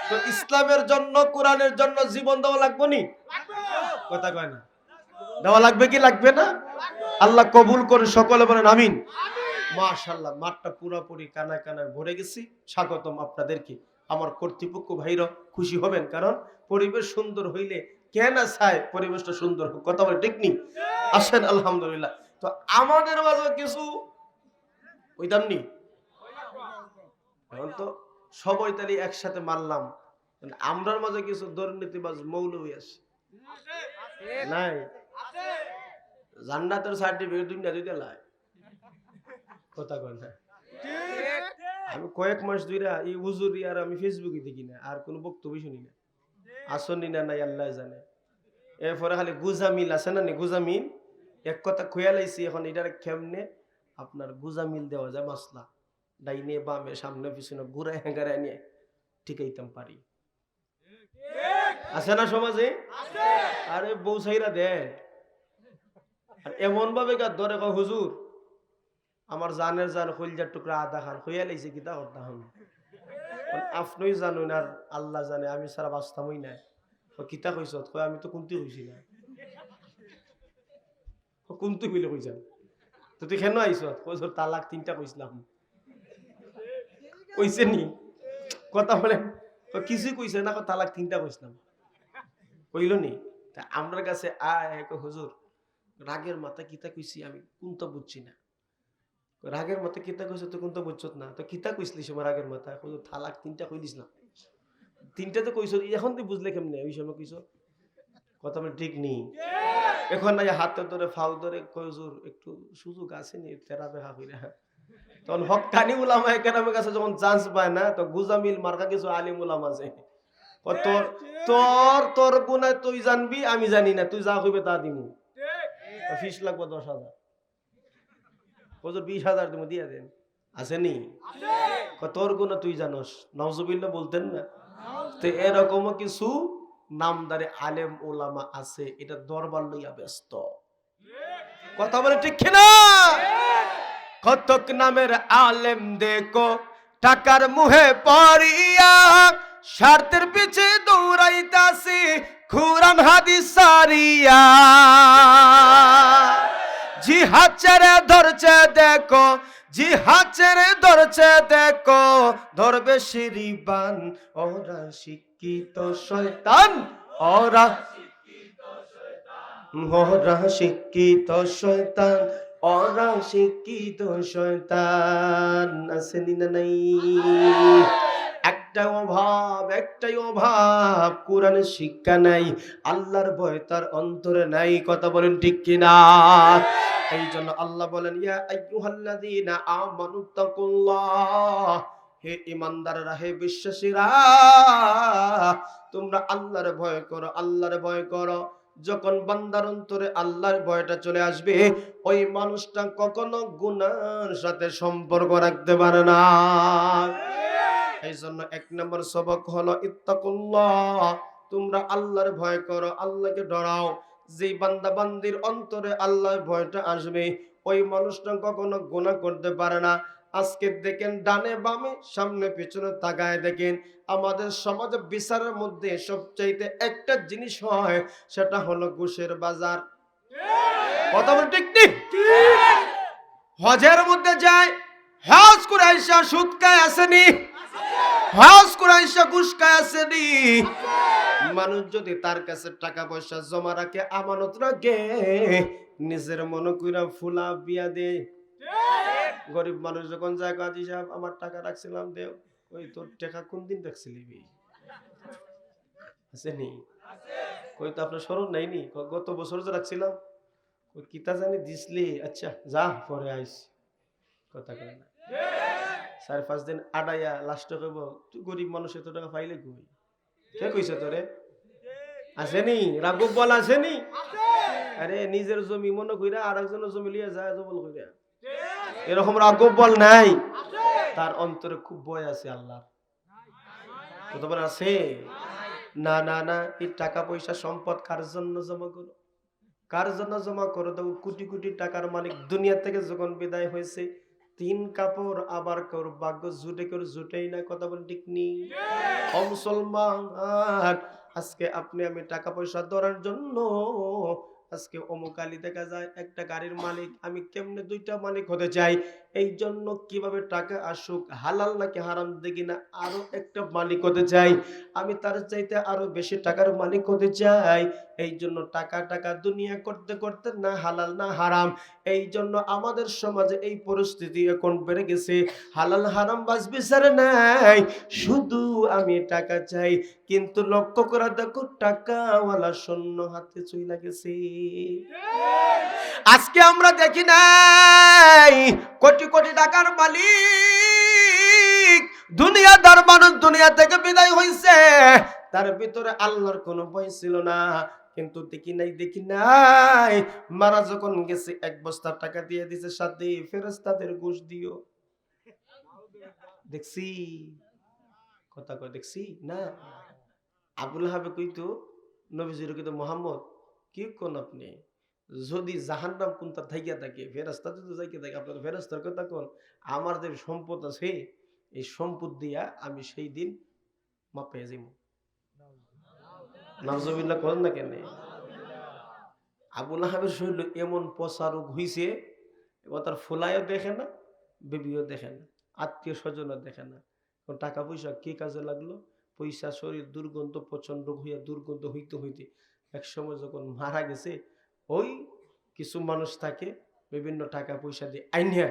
তো ইসলামের জন্য, কোরআনের জন্য জীবন দেওয়া লাগবে নি? কথা কয় না? দেওয়া লাগবে কি লাগবে না? আল্লাহ কবুল করে, সকলে বলেন আমিন। মাশাআল্লাহ, মাঠটা পুরোপুরি কানায় কানায় ভরে গেছি। স্বাগতম আপনাদেরকে। আমার কর্তৃপক্ষ ভাইরা খুশি হবেন, কারণ পরিবেশ সুন্দর হইলে কে না চায় পরিবেশটা সুন্দর হোক। কথা বলে ঠিক নি? আসেন আলহামদুলিল্লাহ। তো আমাদের মাঝে কিছু ওইদাম নি এখন তো সবাই তাহলে একসাথে মারলাম, আমরার মাঝে কিছু দুর্নীতিবাজ মৌলবী আছে নাই? জান্নাতের সার্টিফিকেট দুনিয়া দিতে লাই কথা কয় না। আমি কয়েক মাস ধরে এই হুজুরি আর আমি ফেসবুকে দেখি না, আর কোনো বক্তব্য শুনি না। আসনি না নাই আল্লাহ জানে। এরপরে খালি গুজামিল আছে না, গুজামিল এক কথা খোয়া লাইছি। এখন এটার কেমনে আপনার গুজামিল দেওয়া যায়, মশলা ডাইনে বামে সামনে পিছনে ঘুরে হ্যাঙ্গারে নিয়ে ঠিকাইতাম পারি, আছে না সমাজে? আরে বউ সাইরা দে, আর এমন ভাবে গা ধরে কয় হুজুর আমার জানের জান কলজার টুকরা আধা খান হইয়া লাইছে কিতা করতে হন। আপনিই জানুন আর আল্লাহ জানে, আমি সারা বাস্তামই নাই। কিতা কইস? কয় আমি তো কুন্তি কইছি না। কুন্তি বলে কইছা তো তুই কেন আইস? কইস তালাক 3টা কইছিলাম। কইছে নি কথা বলে? কিছুই কইছে না, তালাক 3টা কইছিলাম। কইল নি? তা আমার কাছে আয় হুজুর রাগের মাথা কিতা কইছি আমি কোনটা বুঝছি না। রাগের মাথা কিতা কইছ তো কোনটা বুঝছত না, তো কিতা কইছলি সময় রাগের মাথা? হুজুর তালাক 3টা কই দিস না। 3টা তো কইছ, এখন তুই বুঝলে কেমনে ওই সময় কইছ? কথা বলে ঠিক নি। এখন নাই হাতে ধরে ফাউ ধরে কই হুজুর একটু সুযোগ আছে নি তেরা বেহা কইরা। তখন হক্কানি উলামা কেরামের কাছে যখন চান্স পায় না, তো গুজামিল মার্কা কিছু আলিম উলামা আছে, তোর তোর তোর গুনাহ তুই জানবি আমি জানি না, তুই যা কইবে তা দিমু। ফিস লাগবে 10,000, হুজুর 20,000 দিমু দিয়া দেন। আছে নি? তোর গুনাহ তুই জানোস, নাউজুবিল্লাহ বলতেন না? তো এরকমও কিছু নামদারে আলেম ওলামা আছে, এটা দরবার লইয়া ব্যস্ত। কথা বলে ঠিক কিনা? কতক নামের আলেম দেখো টাকার মুহে পড়িয়া স্বার্থের পিছে দৌড়াইতাছি কুরআন হাদিস সারিয়া। জিহাদ ছেড়ে ধরছে দেখো, জিহাদ ছেড়ে ধরছে দেখো, ধরবে শিরিবান ওরা শিক্ষিত শয়তান, ওরা ওরা শিক্ষিত শয়তান, ওরা শিক্ষিত শয়তান। আসেনি না নাই? একটাই অভাব কোরআনের শিক্ষা নাই, আল্লাহর ভয় তার অন্তরে নাই। কথা বলেন ঠিক কিনা? এই জন্য আল্লাহ বলেন ইয়া আইয়ুহাল্লাযীনা আমানুত্তাকুল্লাহ, হে ঈমানদাররা, হে বিশ্বাসীরা, তোমরা আল্লাহর ভয় করো, আল্লাহর ভয় করো। যখন বান্দার অন্তরে আল্লাহর ভয়টা চলে আসবে, ওই মানুষটা কখনো গুনাহের সাথে সম্পর্ক রাখতে পারে না। এই জন্য 1 নম্বর সবক হলো ইত্তাকুল্লাহ, তোমরা আল্লাহর ভয় করো, আল্লাহকে ডরাও। যেই বান্দা বান্দির অন্তরে আল্লাহর ভয়টা আসবে, ওই মানুষটা কখনো গুনাহ করতে পারে না। আজকে দেখেন ডানে বামে সামনে পিছনে তাকায় দেখেন, আমাদের সমাজে বিচারের মধ্যে সবচাইতে একটা জিনিস হয়, সেটা হলো ঘুষের বাজার। কথা বল ঠিক ঠিক। হজের মধ্যে যায়, হজ করে আইসা সুদ খায় আসেনি, হজ করে আইসা ঘুষ খায় আসেনি। মানুষ যদি তার কাছে টাকা পয়সা জমা রাখে, আমানত রাখে, নিজের মনে কইরা ফুলা বিয়া দে। গরিব মানুষ যখন যায়, কাজী সাহেব আমার টাকা রাখছিলাম দেও। ওই তোর টাকা কোন দিন রাখছিলি? আসেনি? কই তো আপনার স্মরণ নাইনি? গত বছর যে রাখছিলাম। ওই কিতা জানি দিসলি, আচ্ছা যা পরে আইস। কথা কয় না। 4-5 দিন আডাইয়া লাস্টে কইব তুই গরিব মানুষ এত টাকা পাইলে কই? কে কইছে তোরে? আসেনি? রাঘব বল আসেনি? আরে নিজের জমি মনে কইরা আরেকজনের জমি লিয়ে যায় জবল কইরা, এরকম রাঘব বল নাই? তার অন্তরে খুব ভয় আছে আল্লাহর। কতবার আছে? না না না, এই টাকা পয়সা সম্পদ কার জন্য জমা করো? কার জন্য জমা করো? তো কোটি কোটি টাকার মালিক দুনিয়া থেকে যখন বিদায় হয়েছে, 3 কাপড় আবার কার ভাগ্য জুটে করে জুটেই না। কথা বল ঠিক নি? ও মুসলমান, আজকে আপনি আমি টাকা পয়সা ধরার জন্য আজকে অমুক আলী দেখা যায় একটা গাড়ির মালিক, আমি কেমনে 2টা মালিক হতে চাই। এই জন্য কিভাবে টাকা আসুক, হালাল নাকি হারাম দেখি না, আরো একটা মালিক হতে চাই, আমি তার চাইতে আরো বেশি টাকার মালিক হতে চাই। এই জন্য টাকা টাকা দুনিয়া করতে করতে না হালাল না হারাম। এই জন্য আমাদের সমাজে এই পরিস্থিতি এখন বেড়ে গেছে, হালাল হারাম বাস বিচার নাই, শুধু আমি টাকা চাই। কিন্তু লক্ষ্য করে দেখো, টাকাওয়ালা শূন্য হাতে চইলা গেছে। আজকে আমরা দেখি নাই কোটি কোটি টাকার মালিক দুনিয়াদার মানুষ দুনিয়া থেকে বিদায় হইছে, তার ভিতরে আল্লাহর কোনো ভয় ছিল না। কিন্তু দেখি নাই মারা যখন গেছে এক বস্তা টাকা দিয়ে দিছে, সাথে ফেরেশতাদের ঘুষ দিও। দেখছি কথা কয় দেখছি না। আবুল হাবে কইতো নবীজির কইতো, মোহাম্মদ কি কোন আপনি, যদি জাহান্নাম কোনটা থাইকা থাকে ফেরেশতা যদি যাইকে থাকে, আপনার ফেরেশতার কথা কোন, আমার যে সম্পদ আছে এই সম্পদ দিয়া আমি সেই দিন মাপ পেয়ে যাইব। নাউজুবিল্লাহ করেন না কেন? আবুল আহাবের শরীর এমন পচা রোগ হইছে, এবার তার ফুলাইও দেখে না, বেবিও দেখে না, আত্মীয় স্বজনও দেখে না। টাকা পয়সা কি কাজে লাগলো? পয়সা শরীর দুর্গন্ধ প্রচন্ড হইয়া দুর্গন্ধ হইতে হইতে এক সময় যখন মারা গেছে, ওই কিছু মানুষ থাকে বিভিন্ন টাকা পয়সা দিয়ে আইনিয়া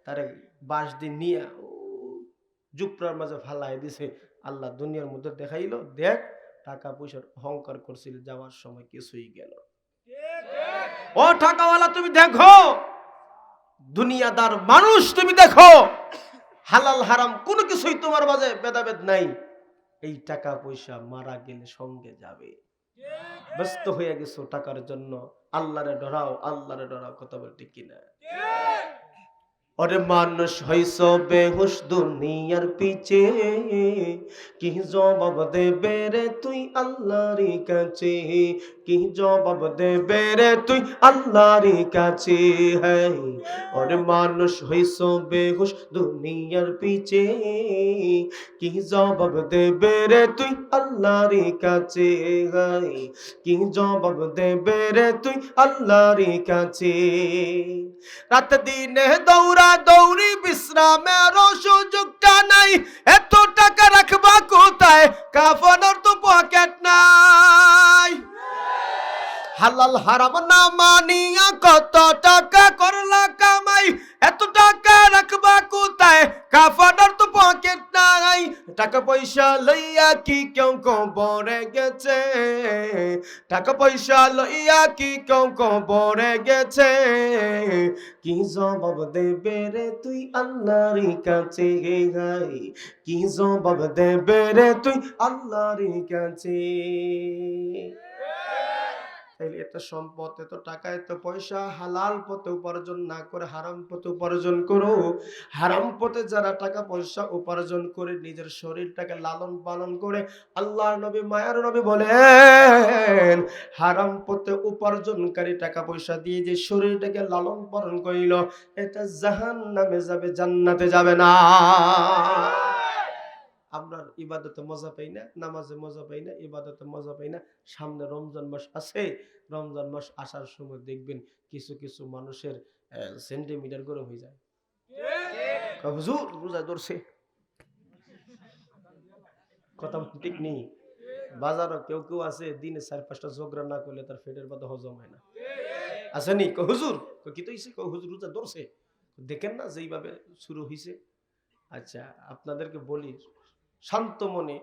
তারে বাঁশ দিয়ে নিয়ে জুপরার মাঝে ফালাই দিছে। আল্লাহ দুনিয়ার মধ্যে দেখাইলো, দেখ টাকা পয়সার অহংকার করছিল, যাওয়ার সময় কিছুই গেল। ও টাকাওয়ালা তুমি দেখো, দুনিয়াদার মানুষ তুমি দেখো, হালাল হারাম কোনো কিছুই তোমার মাঝে ভেদাভেদ নাই। এই টাকা পয়সা মারা গেলে সঙ্গে যাবে। ব্যস্ত হয়ে গেছো টাকার জন্য, আল্লাহরে ডরাও, আল্লাহরে ডরাও। কথা বলতে কিনা? ওরে মানুষ হইছ বেহুশ দুনিয়ার পিছে, কি জবাব দেবে রে তুই আল্লাহর কাছে, কি জবাব দেবে রে তুই আল্লাহর কাছে। হ্যাঁ, ওরে মানুষ হইছ বেহুশ দুনিয়ার পিছে, কি জবাব দেবে রে তুই আল্লাহর কাছে। হ্যাঁ, কি জবাব দেবে রে তুই আল্লাহর কাছে। রাত দিনে দৌড়া দৌড়ি বিশ্রামেরও সুযোগটা নাই, এত টাকা রাখবা কোথায়, কাফনের তো পকেট নাই। হালাল হারাম না মানিয়া কত টাকা করলা কামাই, এত টাকা রাখবা কোথায়, কাফনের তো পকেট নাই। টাকা পয়সা লইয়া কি কেউ কবরে গেছে, টাকা পয়সা লইয়া কি কেউ কবরে গেছে, কি জবাব দেবে রে তুই আল্লাহর কাছে। কি জবাব দেবে রে তুই আল্লাহর কাছে। তাইলে এত সম্পদ, এত টাকা, এত পয়সা হালাল পথে উপার্জন না করে হারাম পথে উপার্জন করো। হারাম পথে যারা টাকা পয়সা উপার্জন করে নিজের শরীরটাকে লালন পালন করে, আল্লাহর নবী মায়ার নবী বলেন, হারাম পথে উপার্জনকারী টাকা পয়সা দিয়ে যে শরীরটাকে লালন পালন করিল, এটা জাহান্নামে যাবে, জান্নাতে যাবে না। আমরা ইবাদতে মজা পাই না, নামাজে মজা পাই না, ইবাদতে মজা পাই না। সামনে রমজান মাস আছে, রমজান মাস আসার সময় দেখবেন কিছু কিছু মানুষের সেন্টিমিটার গরম হয়ে যায়। হুজুর রোজা ধরছে, কথা ঠিক নেই। বাজারও কেউ কেউ আছে দিনে 4-5টা ঝগড়া না করলে তার পেটের ব্যথা হজম হয় না। আসেনি হুজুর কি তো হুজুর রোজা ধরছে, দেখেন না যেইভাবে শুরু হয়েছে। আচ্ছা আপনাদেরকে বলি, শান্ত মনে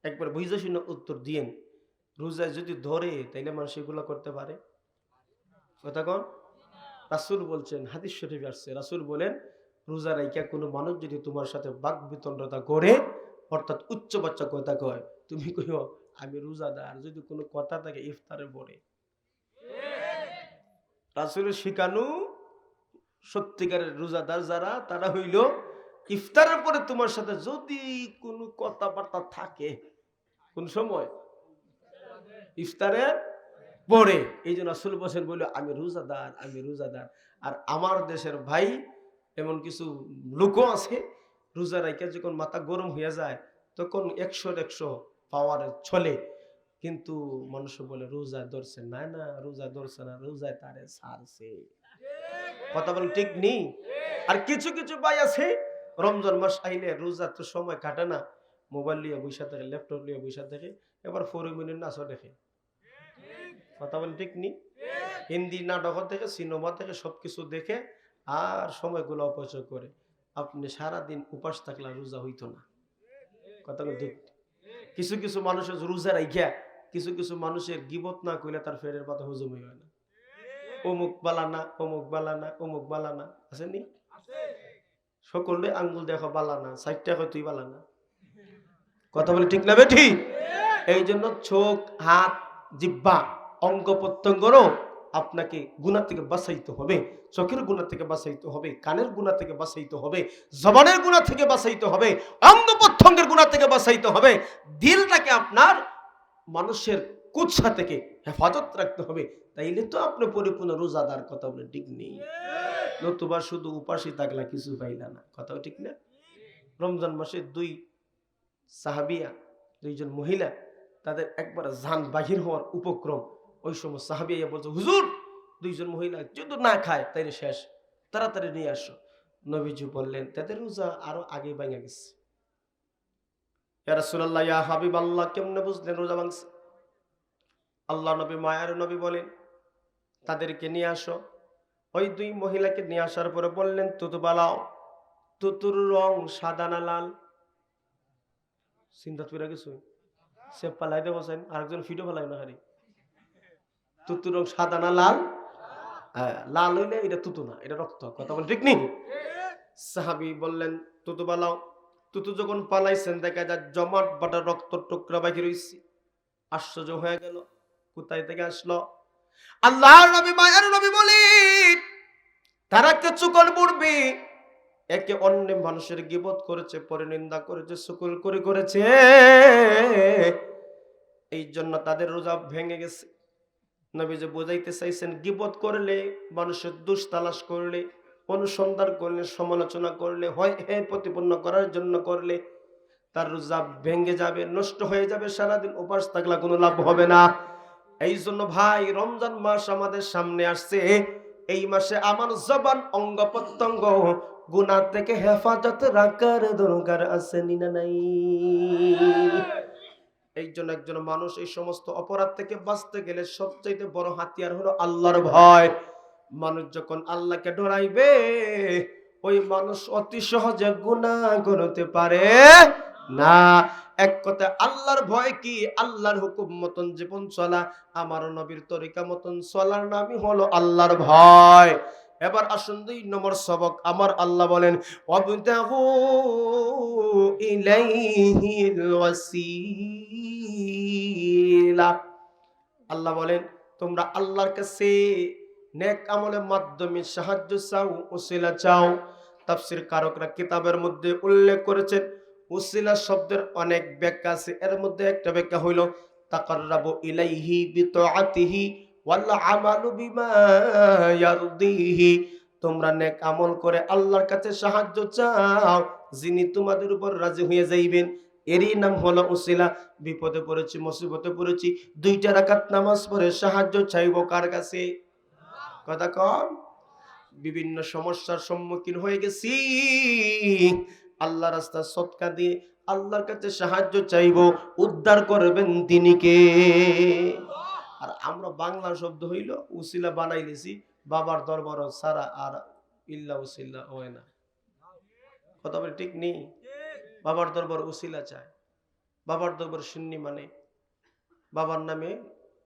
একবার বুঝে শুনে উত্তর দিয়েন, রোজায় যদি ধরে তাইলে মানুষ এগুলো করতে পারে? কথা কন। রাসূল বলছেন, হাদিস শরীফে আসছে, রাসূল বলেন, রোজা রাইখা কোনো মানুষ যদি তোমার সাথে বাক বিতণ্ডতা করে, অর্থাৎ উচ্চ বাচ্চা কথা কয়, তুমি কইও আমি রোজাদার, যদি কোনো কথা থাকে ইফতারে পড়ে। রাসূলের শিখানো সত্যিকারের রোজাদার যারা, তারা হইল ইফতারের পরে তোমার সাথে যদি কোনো কথাবার্তা থাকে, কোন সময়? ইফতারের পরে। এই জন্য রাসূল বলেন, বলল আমি রোজাদার, আমি রোজাদার। আর আমার দেশের ভাই এমন কিছু লোকও আছে, রোজা রাইখা যখন মাথা গরম হয়ে যায় তখন 100 পাওয়ারে চলে, কিন্তু মানুষ বলে রোজা ধরছে না, না রোজা ধরছে না, রোজায় তারে ছাড়ছে। কথা বল ঠিক নেই? আর কিছু কিছু ভাই আছে রমজান মাস আইলে রোজা তো সময় কাটে না, মোবাইল লিয়ে বসে থাকে, ল্যাপটপ লিয়ে বসে থাকে, এবার 4 মিনিট নাচও দেখে। কথা বলে ঠিক নি? হিন্দি নাটক থেকে, সিনেমা থেকে সবকিছু দেখে আর সময়গুলো অপচয় করে। আপনি সারাদিন উপাস থাকলে রোজা হইতো না। কথা বলে ঠিক? কিছু কিছু মানুষের রোজা রাইখা কিছু কিছু মানুষের গিবত না কইলে তার ফেরের পাতা হজমই হয় না। অমুক বালানা, অমুক বালানা, অমুক বালানা আসেনি? সকলে আঙ্গুল দেখো বালানা, সাইডটা কয় তুই বালানা। কথা বলে ঠিক না বেঠি? এই জন্য চোখ, হাত, জিহ্বা, অঙ্গ প্রত্যঙ্গরও আপনাকে গুনাহ থেকে বাঁচাইতে হবে। চোখের গুনাহ থেকে বাঁচাইতে হবে, কানের গুনাহ থেকে বাঁচাইতে হবে, জবানের গুনাহ থেকে বাঁচাইতে হবে, অঙ্গ প্রত্যঙ্গের গুনাহ থেকে বাঁচাইতে হবে। দিলটাকে আপনার মানুষের কুৎসা থেকে হেফাজত রাখতে হবে। তাইলে তো আপনি পরিপূর্ণ রোজাদার। কথা বলে ঠিক নেই? নতুবা শুধু উপাসী থাকলে কিছু পাইলা না। কথা ঠিক না? রমজান মাসে 2 সাহাবিয়া, 2 জন মহিলা, তাদের একবার জান বাহির হওয়ার উপক্রম। ওই সময় সাহাবিয়া বলছে, হুজুর 2 জন মহিলা যদি না খায় তাইলে শেষ, তাড়াতাড়ি নিয়ে আসো। নবীজি বললেন, তাদের রোজা আরো আগে ভাঙা গেছে। ইয়া রাসূলুল্লাহ, ইয়া হাবিবাল্লাহ, কেমনে বুঝলেন রোজা ভাঙছে? আল্লাহ নবী, মায়ার নবী বলেন, তাদেরকে নিয়ে আসো। ওই 2 মহিলাকে নিয়ে আসার পরে বললেন, তুতু বালাও। তুতুর রং সাদা না লাল? চিন্তা করে কিছু সে পালাইতে বসেন, আরেকজন ফিটো পালাই না হারি। তুতুর রং সাদা না লাল? হ্যাঁ, লাল হইলে এটা তুতু না, এটা রক্ত। কথা বল ঠিক নেই? সাহাবী বললেন, তুতু বালাও। তুতু যখন পালাইছেন, দেখা যায় জমাট বাটা রক্ত টুকরা বাকি রইছে। আশ্চর্য হয়ে গেল, কোথায় থেকে আসলো? আল্লাহর নবী, মায়ার নবী বলেন, তারা কিছু কোন পড়বে, একে অন্য মানুষের গীবত করেছে, পরে নিন্দা করেছে, সুকুল করে করেছে, এই জন্য তাদের রোজা ভেঙে গেছে। নবী যে বোঝাইতে চাইছেন, গীবত করলে, মানুষের দোষ তালাশ করলে, অনুসন্ধান করলে, সমালোচনা করলে, হয় হে প্রতিপন্ন করার জন্য করলে, তার রোজা ভেঙে যাবে, নষ্ট হয়ে যাবে। সারাদিন উপাস থাকলে কোনো লাভ হবে না। এই জন্য ভাই, রমজান মাস আমাদের সামনে আসছে। এই মাসে আমার জবান, অঙ্গ প্রত্যঙ্গ গুনাহ থেকে হেফাজত রাখার দরকার আছে না নাই? এই জন্য একজন মানুষ এই সমস্ত অপরাধ থেকে বাঁচতে গেলে সবচেয়ে বড় হাতিয়ার হলো আল্লাহর ভয়। মানুষ যখন আল্লাহকে ডরাইবে, ওই মানুষ অতি সহজে গুনাহ করতে পারে না। এক কথা, আল্লাহর ভয় কি? আল্লাহর হুকুম মতন জীবন চলা, আমার নবীর তরিকা মতন চলার নামই হলো আল্লাহর ভয়। এবার আসুন 2 নম্বর সবক। আমার আল্লাহ বলেন, ওয়াবতাগু ইলাইহিল ওয়াসিলা। আল্লাহ বলেন, তোমরা আল্লাহর কাছে নেক আমলের মাধ্যমে সাহায্য চাও, ওসিলা চাও। তাফসীর কারকরা কিতাবের মধ্যে উল্লেখ করেছেন, ওসিলা শব্দের অনেক ব্যাখ্যা আছে। এর মধ্যে একটা ব্যাখ্যা হইল তাকাররাবু ইলাইহি বিতাআতিহি ওয়াল আমালু বিমা ইয়ারদিহি। তোমরা নেক আমল করে আল্লাহর কাছে সাহায্য চাও, যিনি তোমাদের উপর রাজি হয়ে যাইবেন, এরই নাম হলো ওসিলা। বিপদে পড়েছি, মুসিবতে পড়েছি, 2টা রাকাত নামাজ পড়ে সাহায্য চাইবো কার কাছে? কথা কম। বিভিন্ন সমস্যার সম্মুখীন হয়ে গেছি, আল্লাহ রাস্তা সদকা দিয়ে আল্লাহর কাছে সাহায্য চাইবো, উদ্ধার করবেন তিনি কে? আর আমরা বাংলা শব্দ হইল উসিলা বানাইলেছি, বাবার দরবার সারা আর ইল্লা উসিলা হয় না। কথা বলে ঠিক নেই? বাবার দরবার উসিলা চায়, বাবার দরবার সিন্নি মানে, বাবার নামে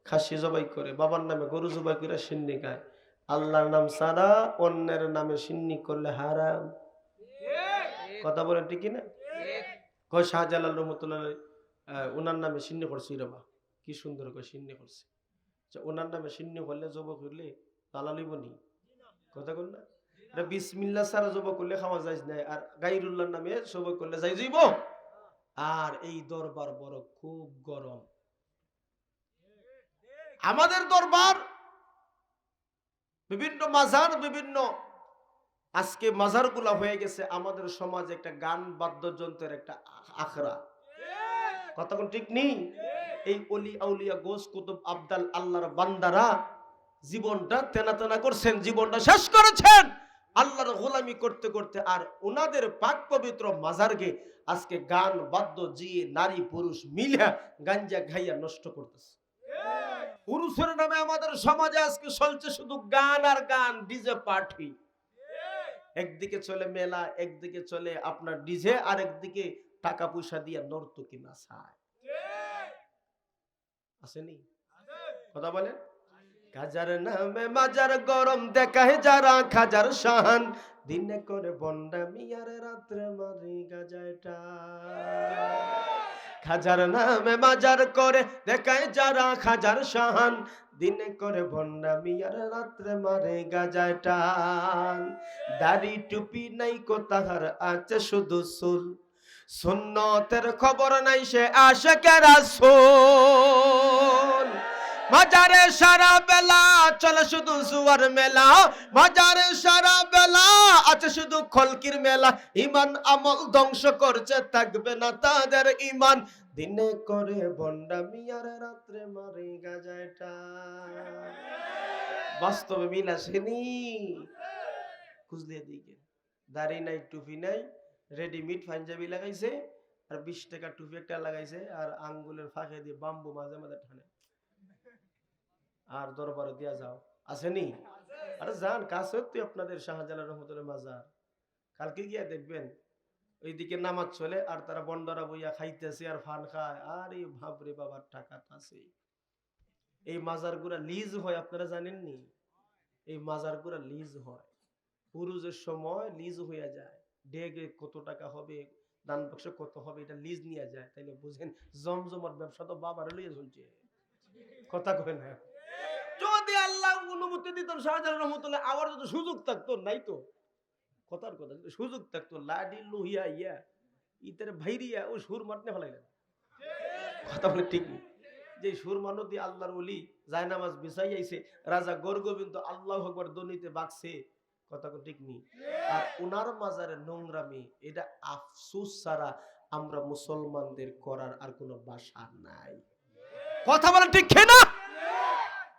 খাসি জবাই করে, বাবার নামে গরু জবাই করে সিন্নি খায়। আল্লাহর নাম সারা অন্যের নামে সিন্নি করলে হারাম। কথা বলে ঠিক না? কয় শাহজালাল রহমতুল্লাহ ওনার নামে সিন্নি করছি রে বা, কি সুন্দর করে সিন্নি করছে। ওনার নামে সিন্নি করলে জব করলে তালা লইব নি? কথা বল না? বিসমিল্লাহ সারা জব করলে খাওয়া যায় না, আর গাইরুল্লাহর নামে জব করলে যাই যাইব। আর এই দরবার বড় খুব গরম। আমাদের দরবার বিভিন্ন মাজার, বিভিন্ন আজকে মাজার গুলা হয়ে গেছে আমাদের সমাজে একটা গান বাদ্যযন্ত্রের একটা আখড়া। কথা কোন ঠিক নেই? এই অলি আউলিয়া গোস কুতুব আবদাল আল্লাহর বান্দারা জীবনটা তেনা তেনা করছেন, জীবনটা শেষ করেছেন, আল্লাহর গোলামি করতে করতে আর ওনাদের পাক পবিত্র মাজারকে আজকে গান বাদ্য জিয়ে নারী পুরুষ মিলে গাঞ্জা খাইয়া নষ্ট করতেছে। পুরুষের নামে আমাদের সমাজে আজকে চলছে শুধু গান আর গান, ডিজে পার্টি। একদিকে চলে মেলা, একদিকে চলে আপনার ডিজে, আর একদিকে টাকা পয়সা দিয়ে নর্তকী নাচায়। আসেনি কথা বলেন? গাজার নামে মাজার গরম দেখায় যারা খাজার শাহান, দিনে করে বন্ডামি আর রাত্রে মারি গাজাটা। খাজার নামে মাজার করে দেখায় যারা খাজার শাহান, দিনে করে ভন্ডামি আর রাত্রে মারে গাজায় টান। দাড়ি টুপি নাই কো তাহার আছে শুধু চুল, সুন্নতের খবর নাই সে আশিকে রাসূল। মাজারে সারা বেলা চলে শুধু জুয়ার মেলা, মাজারে সারা বেলা আছে শুধু খলকির মেলা। ইমান আমল ধ্বংস করছে, থাকবে না তাদের ইমান, দিনে করে ভন্ডামি আর রাত্রে মারে গাজাটা। বাস্তবে মিল আসেনি? খুঁজলে দিকে দাড়ি নাই, টুপি নাই, রেডিমেড পাঞ্জাবি লাগাইছে, আর 20 টাকা টুপি একটা লাগাইছে, আর আঙ্গুলের ফাঁকে দিয়ে বাম্বু মাঝে মাঝে টানে, আর দরবারে দিয়া যাও। আসেনি? আরে যান, কাছে তো আপনাদের শাহজালাল রহমতুল্লাহ মাজার, কালকে গিয়া দেখবেন ওইদিকে নামাজ চলে আর তারা বন্ডরা বইয়া খাইতেছে আর ফান খায়। আরে ভাবরে বাবার টাকাটা আছে। এই মাজার গুলা লিজ হয়, আপনারা জানেননি? এই মাজার গুলা লিজ হয়, পুরুষের সময় লিজ হইয়া যায়। ডেগে কত টাকা হবে, দান বাক্স কত হবে, এটা লিজ নিয়ে যায়। তাইলে বুঝেন জমজমার ব্যবসা তো বাবার লইয়া চলছে। কথা কয় না? যদি আল্লাহ অনুমতি দিতেন শাহজালাল রহমতুল্লাহ, আবার যদি সুযোগ থাকতো, নাই তো কথার কথা, সুযোগ থাকতো লাডি লুহিয়া ইয়া ইতারে ভাইরিয়া ও সুর মারতে ফেলাইলেন। কথা বলে ঠিক নেই? যে সুর মানতি আল্লাহর ওলি যায় নামাজ বিছাই আইছে, রাজা গোবিন্দ আল্লাহু আকবার দনিতে বাকছে। কথা ঠিক নেই? আর ওনার মাজারে নোংরামি, এটা আফসোস ছাড়া আমরা মুসলমানদের করার আর কোনো ভাষা নাই। কথা বলেন ঠিক না?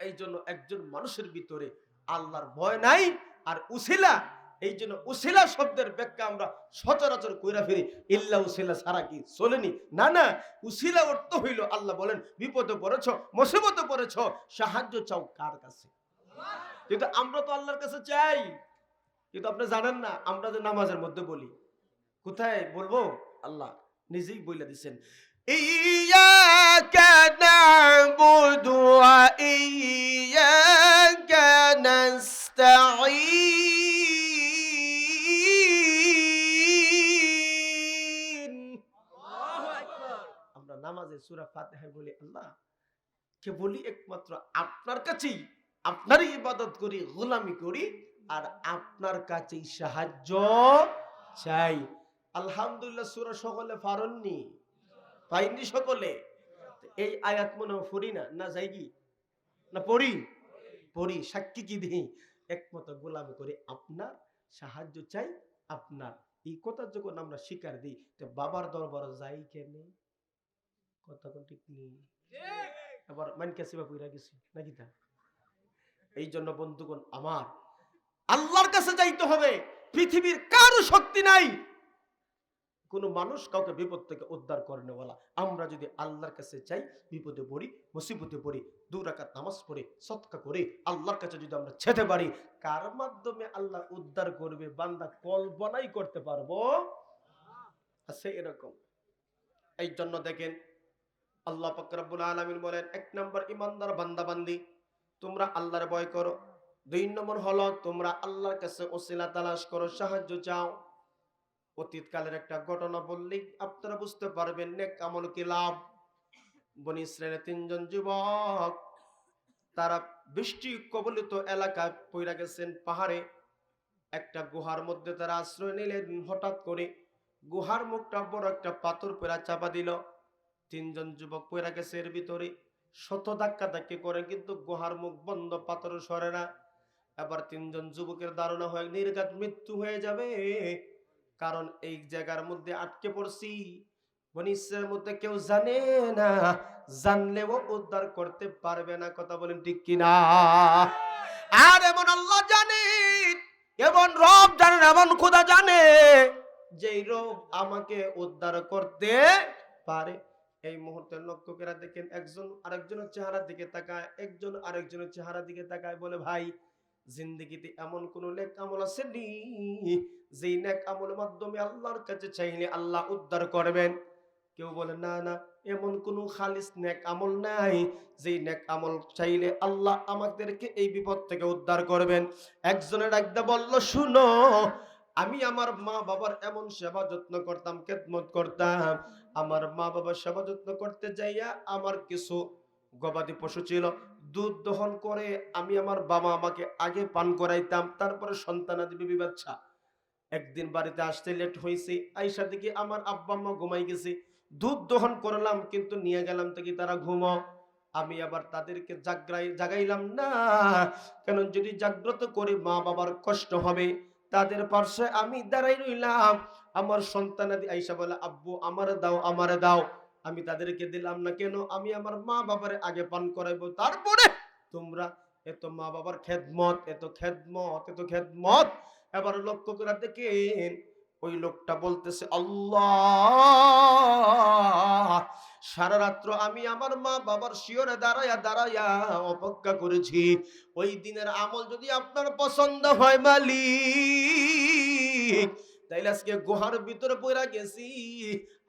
এই জন্য একজন মানুষের ভিতরে আল্লাহর ভয় নাই আর উসিলা, এই জন্য উসিলা শব্দের ব্যাখ্যা আমরা সচরাচর কইরা ফিরি, ইল্লা উসিলা ছাড়া কি চলেনি? না না, উসিলা অর্থ হইল আল্লাহ বলেন বিপদে পড়েছ, মুসিবতে পড়েছ, সাহায্য চাও কার কাছে? কিন্তু আমরা তো আল্লাহর কাছে চাই। কিন্তু আপনি জানেন না, আমরা যে নামাজের মধ্যে বলি, কোথায় বলবো? আল্লাহ নিজেই বলে দিচ্ছেন, ইয়্যাকা না'বুদু ওয়া ইয়্যাকা নাস্তাঈন। আমরা নামাজে সূরা ফাতিহা বলি আল্লাহ কে বলি একমাত্র আপনার কাছেই, আপনারই ইবাদত করি, গোলামি করি, আর আপনার কাছেই সাহায্য চাই। আলহামদুলিল্লাহ, সূরা সকলে পারেননি, পাইনি সকলে। এই আয়াত মনে পড়ি না, না যাই কি না পড়ি? পড়ি। সাক্ষী কি দিই? একমাত্র গোলামি করি আপনার, সাহায্য চাই আপনার। এই কথা যখন আমরা স্বীকার দিই, তো বাবার দরবারে যাই কেনে? কথা ঠিক নেই? আবার মান কাছে বা পইরা গেছি নাকি তা? এই জন্য বন্ধুগণ আমার, আল্লাহর কাছে যাইতে হবে। পৃথিবীর কারো শক্তি নাই কোন মানুষ কাউকে বিপদ থেকে উদ্ধার করেন বলা। আমরা যদি আল্লাহর কাছে চাই, বিপদে পড়ি, মুসিবতে পড়ি, 2 রাকাত নামাজ পড়ে সদকা করে আল্লাহর কাছে যদি আমরা যেতে পারি, কার মাধ্যমে আল্লাহ উদ্ধার করবে বান্দা কল্পনাই করতে পারবো আছে এরকম। এই জন্য দেখেন আল্লাহ পাক রব্বুল আলামিন বলেন, 1 নম্বর ইমানদার বান্দা বান্দি তোমরা আল্লাহর ভয় করো, 2 নম্বর হলো তোমরা আল্লাহর কাছে ওসিলা তালাশ করো, সাহায্য চাও। অতীতকালের একটা ঘটনা বললেই আপনারা বুঝতে পারবেন নেক আমল কি লাভ। বনি ইসরায়েলের 3 জন যুবক, তারা বৃষ্টি কবলিত এলাকায় পইরা গেছেন, পাহাড়ে একটা গুহার মধ্যে তারা আশ্রয় নিলেন। হঠাৎ করে গুহার মুখটা বড় একটা পাথর পেরা চাপা দিল। 3 জন যুবক পইরা গেছে এর ভিতরে, শত ধাক্কা ধাক্কি করে কিন্তু গুহার মুখ বন্ধ, পাথর সরে না। এবার 3 জন যুবকের ধারণা হয় নির্ঘাত মৃত্যু হয়ে যাবে, কারণ এই জায়গার মধ্যে আটকে পড়ছি। বনি ইসরায়েলের মধ্যে কেউ জানে না, জানলেও উদ্ধার করতে পারবে না। কথা বলেন ঠিক কিনা? আর এমন আল্লাহ জানেন এমন রব জানেন, এমন খোদা জানে যেই রব আমাকে উদ্ধার করতে পারে। এই মুহূর্তে লক্ষ্য করে দেখেন, একজন আরেকজনের চেহারার দিকে তাকায়, একজন আরেকজনের চেহারার দিকে তাকায়, বলে ভাই জিন্দেগিতে এমন কোন নেক আমল আছে নি যেই নেক আমলের মাধ্যমে আল্লাহর কাছে চাইলে আল্লাহ উদ্ধার করবেন? কেউ বলে না না, এমন কোন খালিস নেক আমল নাই যেই নেক আমল চাইলে আল্লাহ আমাদেরকে এই বিপদ থেকে উদ্ধার করবেন। একজনের একদা বলল, শুনো, আমি আমার মা বাবার এমন সেবা যত্ন করতাম, খেদমত করতাম, আমার মা বাবার সেবা যত্ন করতে যাইয়া আমার কিছু গবাদি পশু ছিল, দুধ দহন করে আমি আমার বাবা আমাকে আগে পান করাইতাম, তারপরে সন্তানাদি বিবি বাচ্চা। একদিন বাড়িতে আসতে লেট হয়েছে, আইসা দিকে আমার আব্বা আম্মা ঘুমাই গেছে, দুধ দহন করলাম কিন্তু নিয়ে গেলাম থেকে তারা ঘুমো, আমি আবার তাদেরকে জাগাইলাম না, কেন যদি জাগ্রত করে মা বাবার কষ্ট হবে, তাদের পাশে আমি দাঁড়াই রইলাম। আমার সন্তানাদি আইসা বলে, আব্বু আমারে দাও আমারে দাও, আমি তাদেরকে দিলাম না, কেন আমি আমার মা বাবারে আগে পান করাইবো, তারপরে তোমরা এত মা বাবার খেদমত, এত খেদমত, এত খেদমত। এবার লক্ষ্য করে দেখেন, ওই লোকটা বলতেছে, আল্লাহ, সারা রাত্র আমি আমার মা বাবার শিয়রে দাঁড়াইয়া দাঁড়াইয়া অপেক্ষা করেছি, ওই দিনের আমল যদি আপনার পছন্দ হয় মালিক, তাইলে আজকে গুহার ভিতরে পড়া গেছি,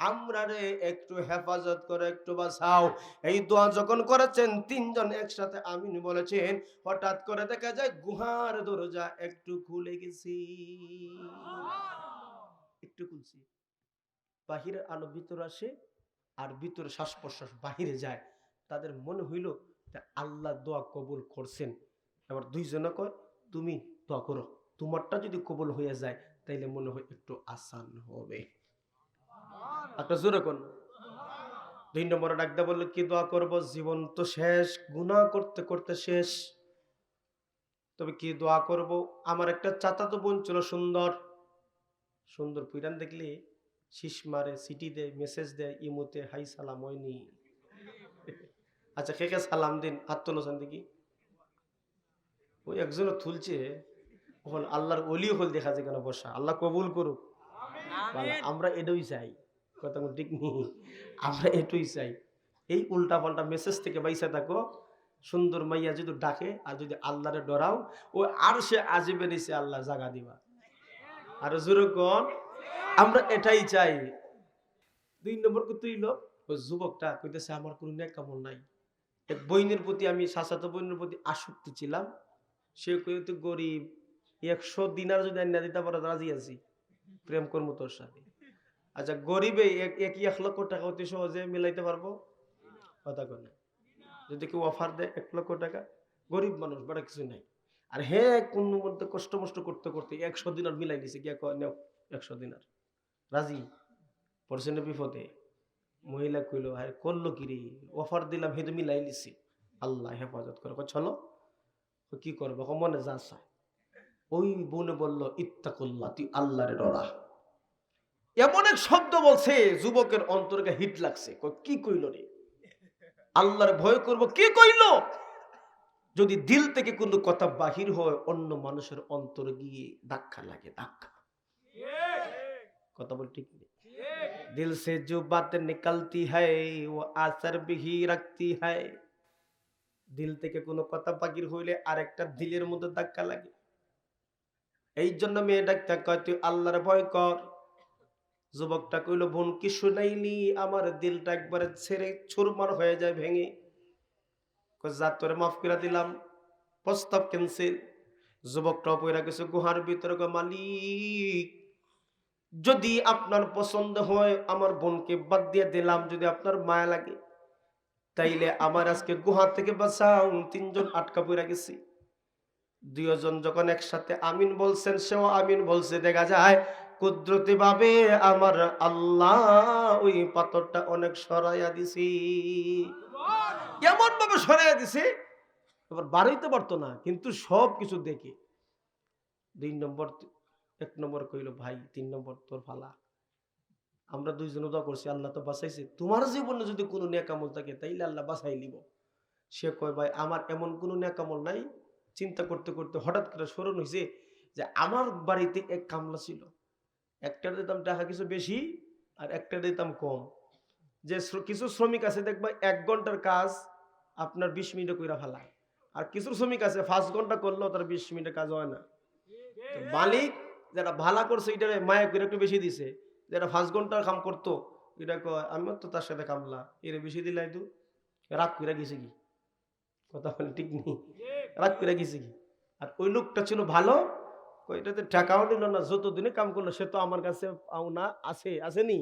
আমরা রে একটু হেফাজত করে একটু বাঁচাও। এই দোয়া যখন করেছেন, তিনজন একসাথে আমিন বলেছেন, হঠাৎ করে দেখা যায় গুহার দরজা একটু খুলে গেছি, একটু খুলছি, বাহিরের আলো ভিতরে আসে, আর ভিতরে শ্বাস প্রশ্বাস বাহিরে যায়। তাদের মনে হইল আল্লাহ দোয়া কবুল করছেন। এবার দুইজনে কয়, তুমি দোয়া করো, তোমারটা যদি কবুল হয়ে যায় তাইলে মনে হয় একটু আসান হবে। একটা জোরে কোন। দুই নম্বরে ডাকতে বললো, কি দোয়া করব, জীবন তো শেষ, গুনাহ করতে করতে শেষ, তবে কি দোয়া করব? আমার একটা চাচাতো বোন ছিল, সুন্দর সুন্দর পুরান দেখলে শীষ মারে, সিটি দেয়, মেসেজ দেয়, ইমোতে হাই সালাম হয়নি। আচ্ছা, কে কে সালাম দিন, হাত তোলেন দেখি। ওই একজনও তুলছে, হল আল্লাহর অলি হল দেখা যায় কেন বসা, আল্লাহ কবুল করুক। আমরা এটাই চাই, কথা ঠিক নেই, আমরা এটাই চাই। এই উল্টা পাল্টা মেসেজ থেকে বাইসা থাকো, সুন্দর মাইয়া যদি ডাকে আর যদি আল্লাহরে ডরাও, ও আর সে আজিবে নিছে আল্লাহ জাগা দিবা। আর যেরকম আমরা এটাই চাই। দুই নম্বর তুইল ওই যুবকটা কইতেছে, আমার কোনো নেকামল নাই, এক বইনের প্রতি, আমি চাচাতো বইনের প্রতি আসক্তি ছিলাম, সে কইতে গরিব, 100 দিনার যদি আইনা দিতে পারো রাজি আছি, প্রেম কর্ম তোর সাথে। আচ্ছা, গরিবে 1 লক্ষ টাকা অতি সহজে মিলাইতে পারবো? কথা কয় না। যদি কেউ অফার দেয় 1 লক্ষ টাকা, গরিব মানুষ, বড় কিছু নাই, আর হে কোন মধ্যে কষ্ট মষ্ট করতে করতে 100 দিনার মিলাই দিছে, গিয়া কয় নাও 100 দিনার, রাজি পড়ছে না বিপদে। মহিলা কইল, হ্যাঁ করলো কি রে, অফার দিলাম হেতু মিলাই লিছি, আল্লাহ হেফাজত করে, চলো কি করবো, মনে যা চায়। ওই বোনে বলল, ইত্তাকুল্লাহ, তুই আল্লাহরে ডরা। এমন এক শব্দ বলছে, যুবকের অন্তরকে হিট লাগছে, কি কইল রে, আল্লাহর ভয় করব, কি কইল? যদি দিল থেকে কোনো কথা বাহির হয়, অন্য মানুষের অন্তরে গিয়ে ধাক্কা লাগে, ধাক্কা। কথা বল ঠিক নেই। दिल से जो बात निकलती है वो असर भी रखती है। দিল থেকে কোনো কথা বাহির হইলে আরেকটা দিলের মধ্যে ধাক্কা লাগে। এই জন্য মেয়ে ডাক্তার কয়, তুই আল্লাহর ভয় কর। যুবকটা কইল, বোন কি শুনাইলি, আমার দিলটা একবারে ছেড়ে চুরমার হয়ে যায়, ভেঙে। যা তোরে মাফ করে দিলাম, প্রস্তাব ক্যান্সেল। যুবকটা পয়রা গেছে গুহার ভিতরে, মালিক যদি আপনার পছন্দ হয় আমার বোনকে বাদ দিয়ে দিলাম, যদি আপনার মায়া লাগে তাইলে আমার আজকে গুহা থেকে বাঁচাও। 3 জন আটকা পড়ে গেছি। 2 জন যখন একসাথে আমিন বলছেন, সেও আমিন বলছে, দেখা যায় কুদরতি ভাবে আমার আল্লাহ ওই পাথরটা অনেক সরাইয়া দিছি, এমন ভাবে সরাইয়া দিছে এবার বাড়াইতে পারতো না, কিন্তু সব কিছু দেখে। 2 নম্বর 1 নম্বর কইল, ভাই 3 নম্বর তোর ফালা, আমরা 2 জন দোয়া করছি, আল্লাহ তো বাঁচাইছে, তোমার জীবনে যদি কোনো নেক আমল থাকে তাইলে আল্লাহ বাঁচাই নিব। সে কয়, ভাই আমার এমন কোনো নেক আমল নাই। চিন্তা করতে করতে হঠাৎ করে স্মরণ হয়েছে যে আমার বাড়িতে এক কামলা ছিল, একটার দিতাম টাকা কিছু বেশি আর একটার দিতাম কম। যে কিছু শ্রমিক আছে দেখবা 1 ঘন্টার কাজ আপনার 20 মিনিটে কইরা ফেলায়, আর কিছু শ্রমিক আছে 5 ঘন্টা করলেও তার 20 মিনিটে কাজ হয় না। তো মালিক যারা ভালা করছে এটা মায়া করে একটু বেশি দিছে, যারা 5 ঘন্টার কাম করতো এটা কয় আমি তো তার সাথে কামলা এরে বেশি দিলাই, তো রাগ করে গেছে কি, কথা বলে ঠিক নেই, রাগ করে গেছে কি। আর ওই লোকটা ছিল ভালো, এটাতে টাকাও নিল না, যতদিনে কাম করলো সে তো আমার কাছে পাওনা আছে, আসেনি।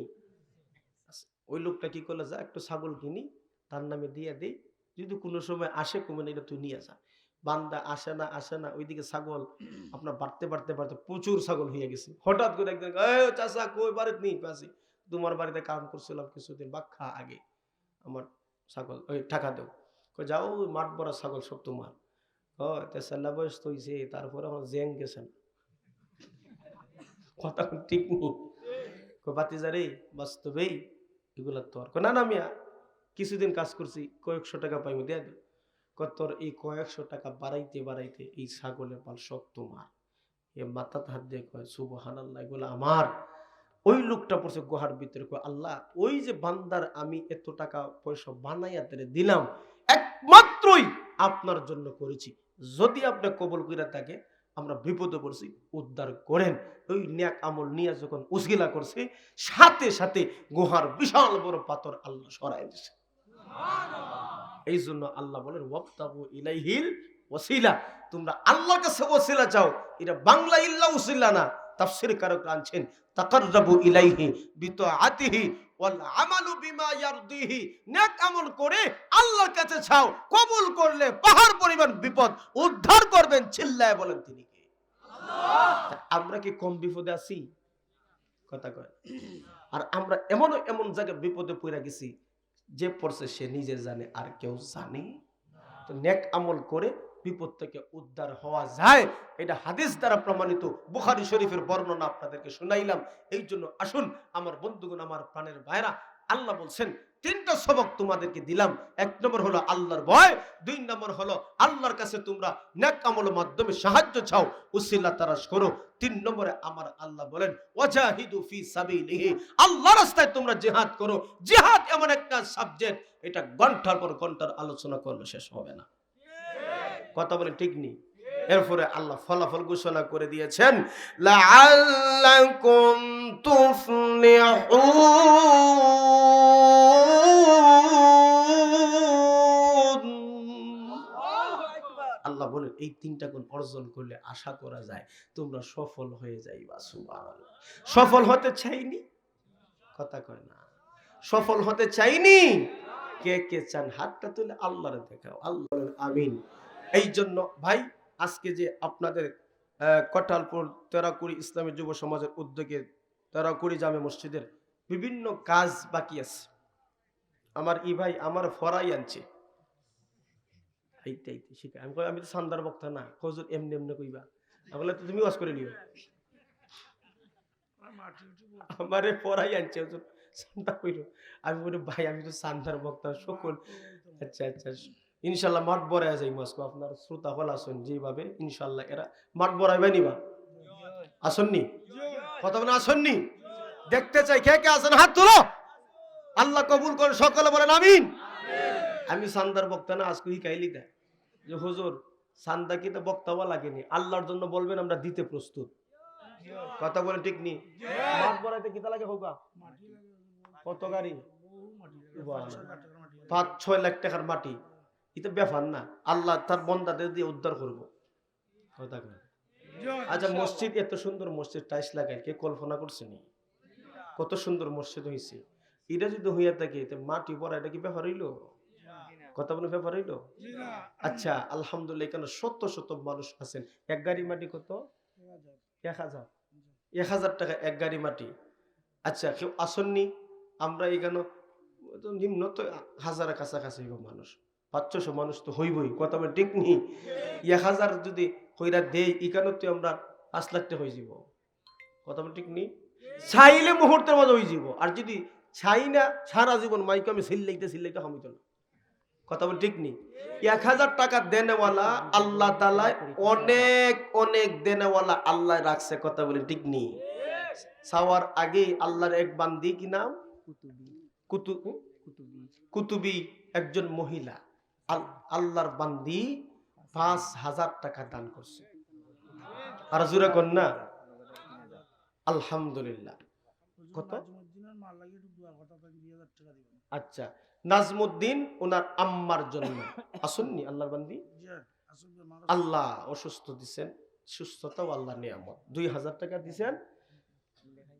ওই লোকটা কি করলো, যা একটু ছাগল কিনি তার নামে দিয়ে দেই, যদি কোনো সময় আসে কমে এটা তুই নিয়ে যা। বান্দা আসে না, ওইদিকে ছাগল আপনার বাড়তে বাড়তে বাড়তে প্রচুর ছাগল হয়ে গেছে। হঠাৎ করে একদিন চাচা কই বাড়িতে নেই, পাশে তোমার বাড়িতে কাম করছিলাম কিছুদিন বাক্ষা আগে, আমার ছাগল ওই টাকা দেও। যাও মাঠ বড় ছাগল সব তোমার। তেসাল্লা বয়স তো হয়েছে, তারপরে আমার জেং গেছে না, কথা ঠিক নেই। বাতি যা রে বাস্তবেই এগুলা তো আর না মিয়া কিছুদিন কাজ করছি কয়েকশো টাকা পাইবো দিয়ে দেব। তোর এই কয়েকশো টাকা বাড়াইতে বাড়াইতে এই ছাগলের পাল সব তোমার। এ মাথা হাত দিয়ে কয় সুবহানাল্লাহ, এগুলো আমার। ওই লোকটা পড়ছে গুহার ভিতরে, কয় আল্লাহ ওই যে বান্দার আমি এত টাকা পয়সা বানাইয়া তেরে দিলাম একমাত্রই আপনার জন্য করেছি, যদি আপনি কবুল করে থাকে আমরা বিপদে পড়ছি উদ্ধার করেন। ওই নেক আমল নিয়ে যখন উসগিলা করছে সাথে সাথে গুহার বিশাল বড় পাথর আল্লাহ সরাই দিছে। এই জন্য আল্লাহ বলেন ওয়াবতাগু ইলাইহিল ওয়াসিলা, তোমরা আল্লাহর কাছে ওসিলা চাও। এটা বাংলা ইল্লা ওসিলা না, তাফসীর কারক আনছেন তাকাররাবু ইলাইহি বিতাআতিহি ওয়াল আমালু বিমা ইয়ারদিহি, নেক আমল করে আল্লাহর কাছে চাও, কবুল করলে পাহাড় পরিমাণ বিপদ উদ্ধার করবেন। চিল্লায় বলেন তিনি কে? আল্লাহ। আমরা কি কম বিপদে আছি? কথা কয়। আর আমরা এমন এমন জায়গায় বিপদে পড়ে গেছি, যে পড়ছে সে নিজে জানে আর কেউ জানে। তো নেক আমল করে বিপদ থেকে উদ্ধার হওয়া যায়, এটা হাদিস দ্বারা প্রমাণিত। বুখারী শরীফের বর্ণনা আপনাদেরকে শুনাইলাম। এই জন্য আসুন আমার বন্ধুগণ, আমার প্রাণের ভাইরা, আল্লাহ বলছেন 3টা সবক তোমাদেরকে দিলাম। 1 নম্বর হলো আল্লাহর ভয়, 2 নম্বর হলো আল্লাহর কাছে তোমরা নেক আমলের মাধ্যমে সাহায্য চাও, উসিলা তারাশ করো। 3 নম্বরে আমার আল্লাহ বলেন ওয়াজাহিদু ফি সাবিলিহি, আল্লাহর রাস্তায় তোমরা জিহাদ করো। জিহাদ এমন একটা সাবজেক্ট, এটা ঘন্টার পর ঘন্টার আলোচনা করলে শেষ হবে না, কথা বলে ঠিক নেই। এরপরে আল্লাহ ফলাফল ঘোষণা করে দিয়েছেন লাআল্লাকুম তুফলিহুন। আল্লাহ বলেন এই 3টা গুণ অর্জন করলে আশা করা যায় তোমরা সফল হয়ে যাইবা। সুবহানাল্লাহ। সফল হতে চাইনি, কথা কয় না, সফল হতে চাইনি। কে কে চান হাতটা তুলে আল্লাহরে দেখাও। আল্লাহ বলেন আমিন। এই জন্য ভাই আজকে যে আপনাদের কটালপুর তেরাকুড়ি ইসলামী যুব সমাজের উদ্যোগে তেরাকুড়ি জামে মসজিদের বিভিন্ন কাজ বাকি আছে। আমার ভাই আমার ফরাই আনছে, আমি তো সান্দার বক্তা না, হুজুর এমনি এমনি কইবা, বলে তো তুমি ওয়াজ করে নিও। আমারে ফরাই আনছে হুজুর সান্দা কইলো, আমি বলি ভাই আমি তো সান্দার বক্তা সকল। আচ্ছা আচ্ছা, ইনশাল্লাহ মাঠ বড়ায় যাই মাসকো, আপনার শ্রোতা হল আসুন যেভাবে, ইনশাল্লাহ এরা মাঠ বড়াইবে নিবা। আসননি, কথা বলে আসননি, দেখতে চাই কে কে আসেন হাত তুলো। আল্লাহ কবুল করে সকলে বলেন আমিন। আমি সান্দার বক্তা না, আজকে হিকাইলি দেয় যে হুজুর সান্দা কি তো বক্তাবা লাগেনি, আল্লাহর জন্য বলবেন আমরা দিতে প্রস্তুত, কথা বলে ঠিক নি। মাঠ বড়াইতে কিতা লাগে হোক, কত গাড়ি, 5-6 লাখ টাকার মাটি, এটা ব্যাপার না, আল্লাহ তার বন্দাদের দিয়ে উদ্ধার করবো, কথা কয়। আচ্ছা মসজিদ, এত সুন্দর মসজিদ টাইলস লাগাই, কে কল্পনা করছেন? কত সুন্দর মসজিদ হয়েছে, এটা যদি হইয়া থাকে মাটি পড়া, এটা কি ব্যাপার হইলো? কথা বলে ব্যাপার হইলো? আচ্ছা আলহামদুলিল্লাহ, এখানে শত শত মানুষ আছেন। এক গাড়ি মাটি কত? 1000 টাকা এক গাড়ি মাটি। আচ্ছা কেউ আসননি? আমরা এখানে নিম্ন তো 1000 কাছাকাছি মানুষ, 500 মানুষ তো হইবই, কথা বলে ঠিক নি। 1000 যদি কইরা দেই, এখানে তো আমরা 5 লাখ টাকা হয়ে যাব, কথা বলে ঠিক নি। চাইলে মুহূর্তের মাঝে হয়ে যাব, আর যদি চাই না সারা জীবন মাইকে আমি সিল্লাইতে সিল্লাইতে হমিত না, কথা বল ঠিক নেই? 1000 টাকা দেনেওয়ালা আল্লাহ তাআলা অনেক অনেক দেনেওয়ালা আল্লাহ রাখছে, কথা বলেন ঠিক নেই? চাওয়ার আগে আল্লাহর এক বান্দি, কি নাম, কুতুবি একজন মহিলা, আল্লাহর বান্দি 5000 টাকা দান করছে। আর জোরে কোন না আলহামদুলিল্লাহ। কত? আচ্ছা, নাজমুদ্দিন ওনার আম্মার জন্য আসুননি আল্লাহর বান্দি, আল্লাহ অসুস্থ দিছেন, সুস্থতাও আল্লাহ নিয়ামত, 2000 টাকা দিছেন।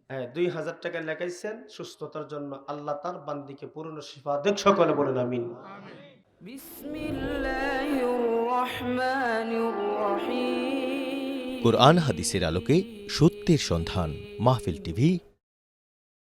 হ্যাঁ, 2000 টাকা লেখাইছেন সুস্থতার জন্য। আল্লাহ তার বান্দিকে পূর্ণ শিফা দেখ, সকলে বলেন আমিন। কোরআন হাদিসের আলোকে সত্যের সন্ধান, মাহফিল টিভি।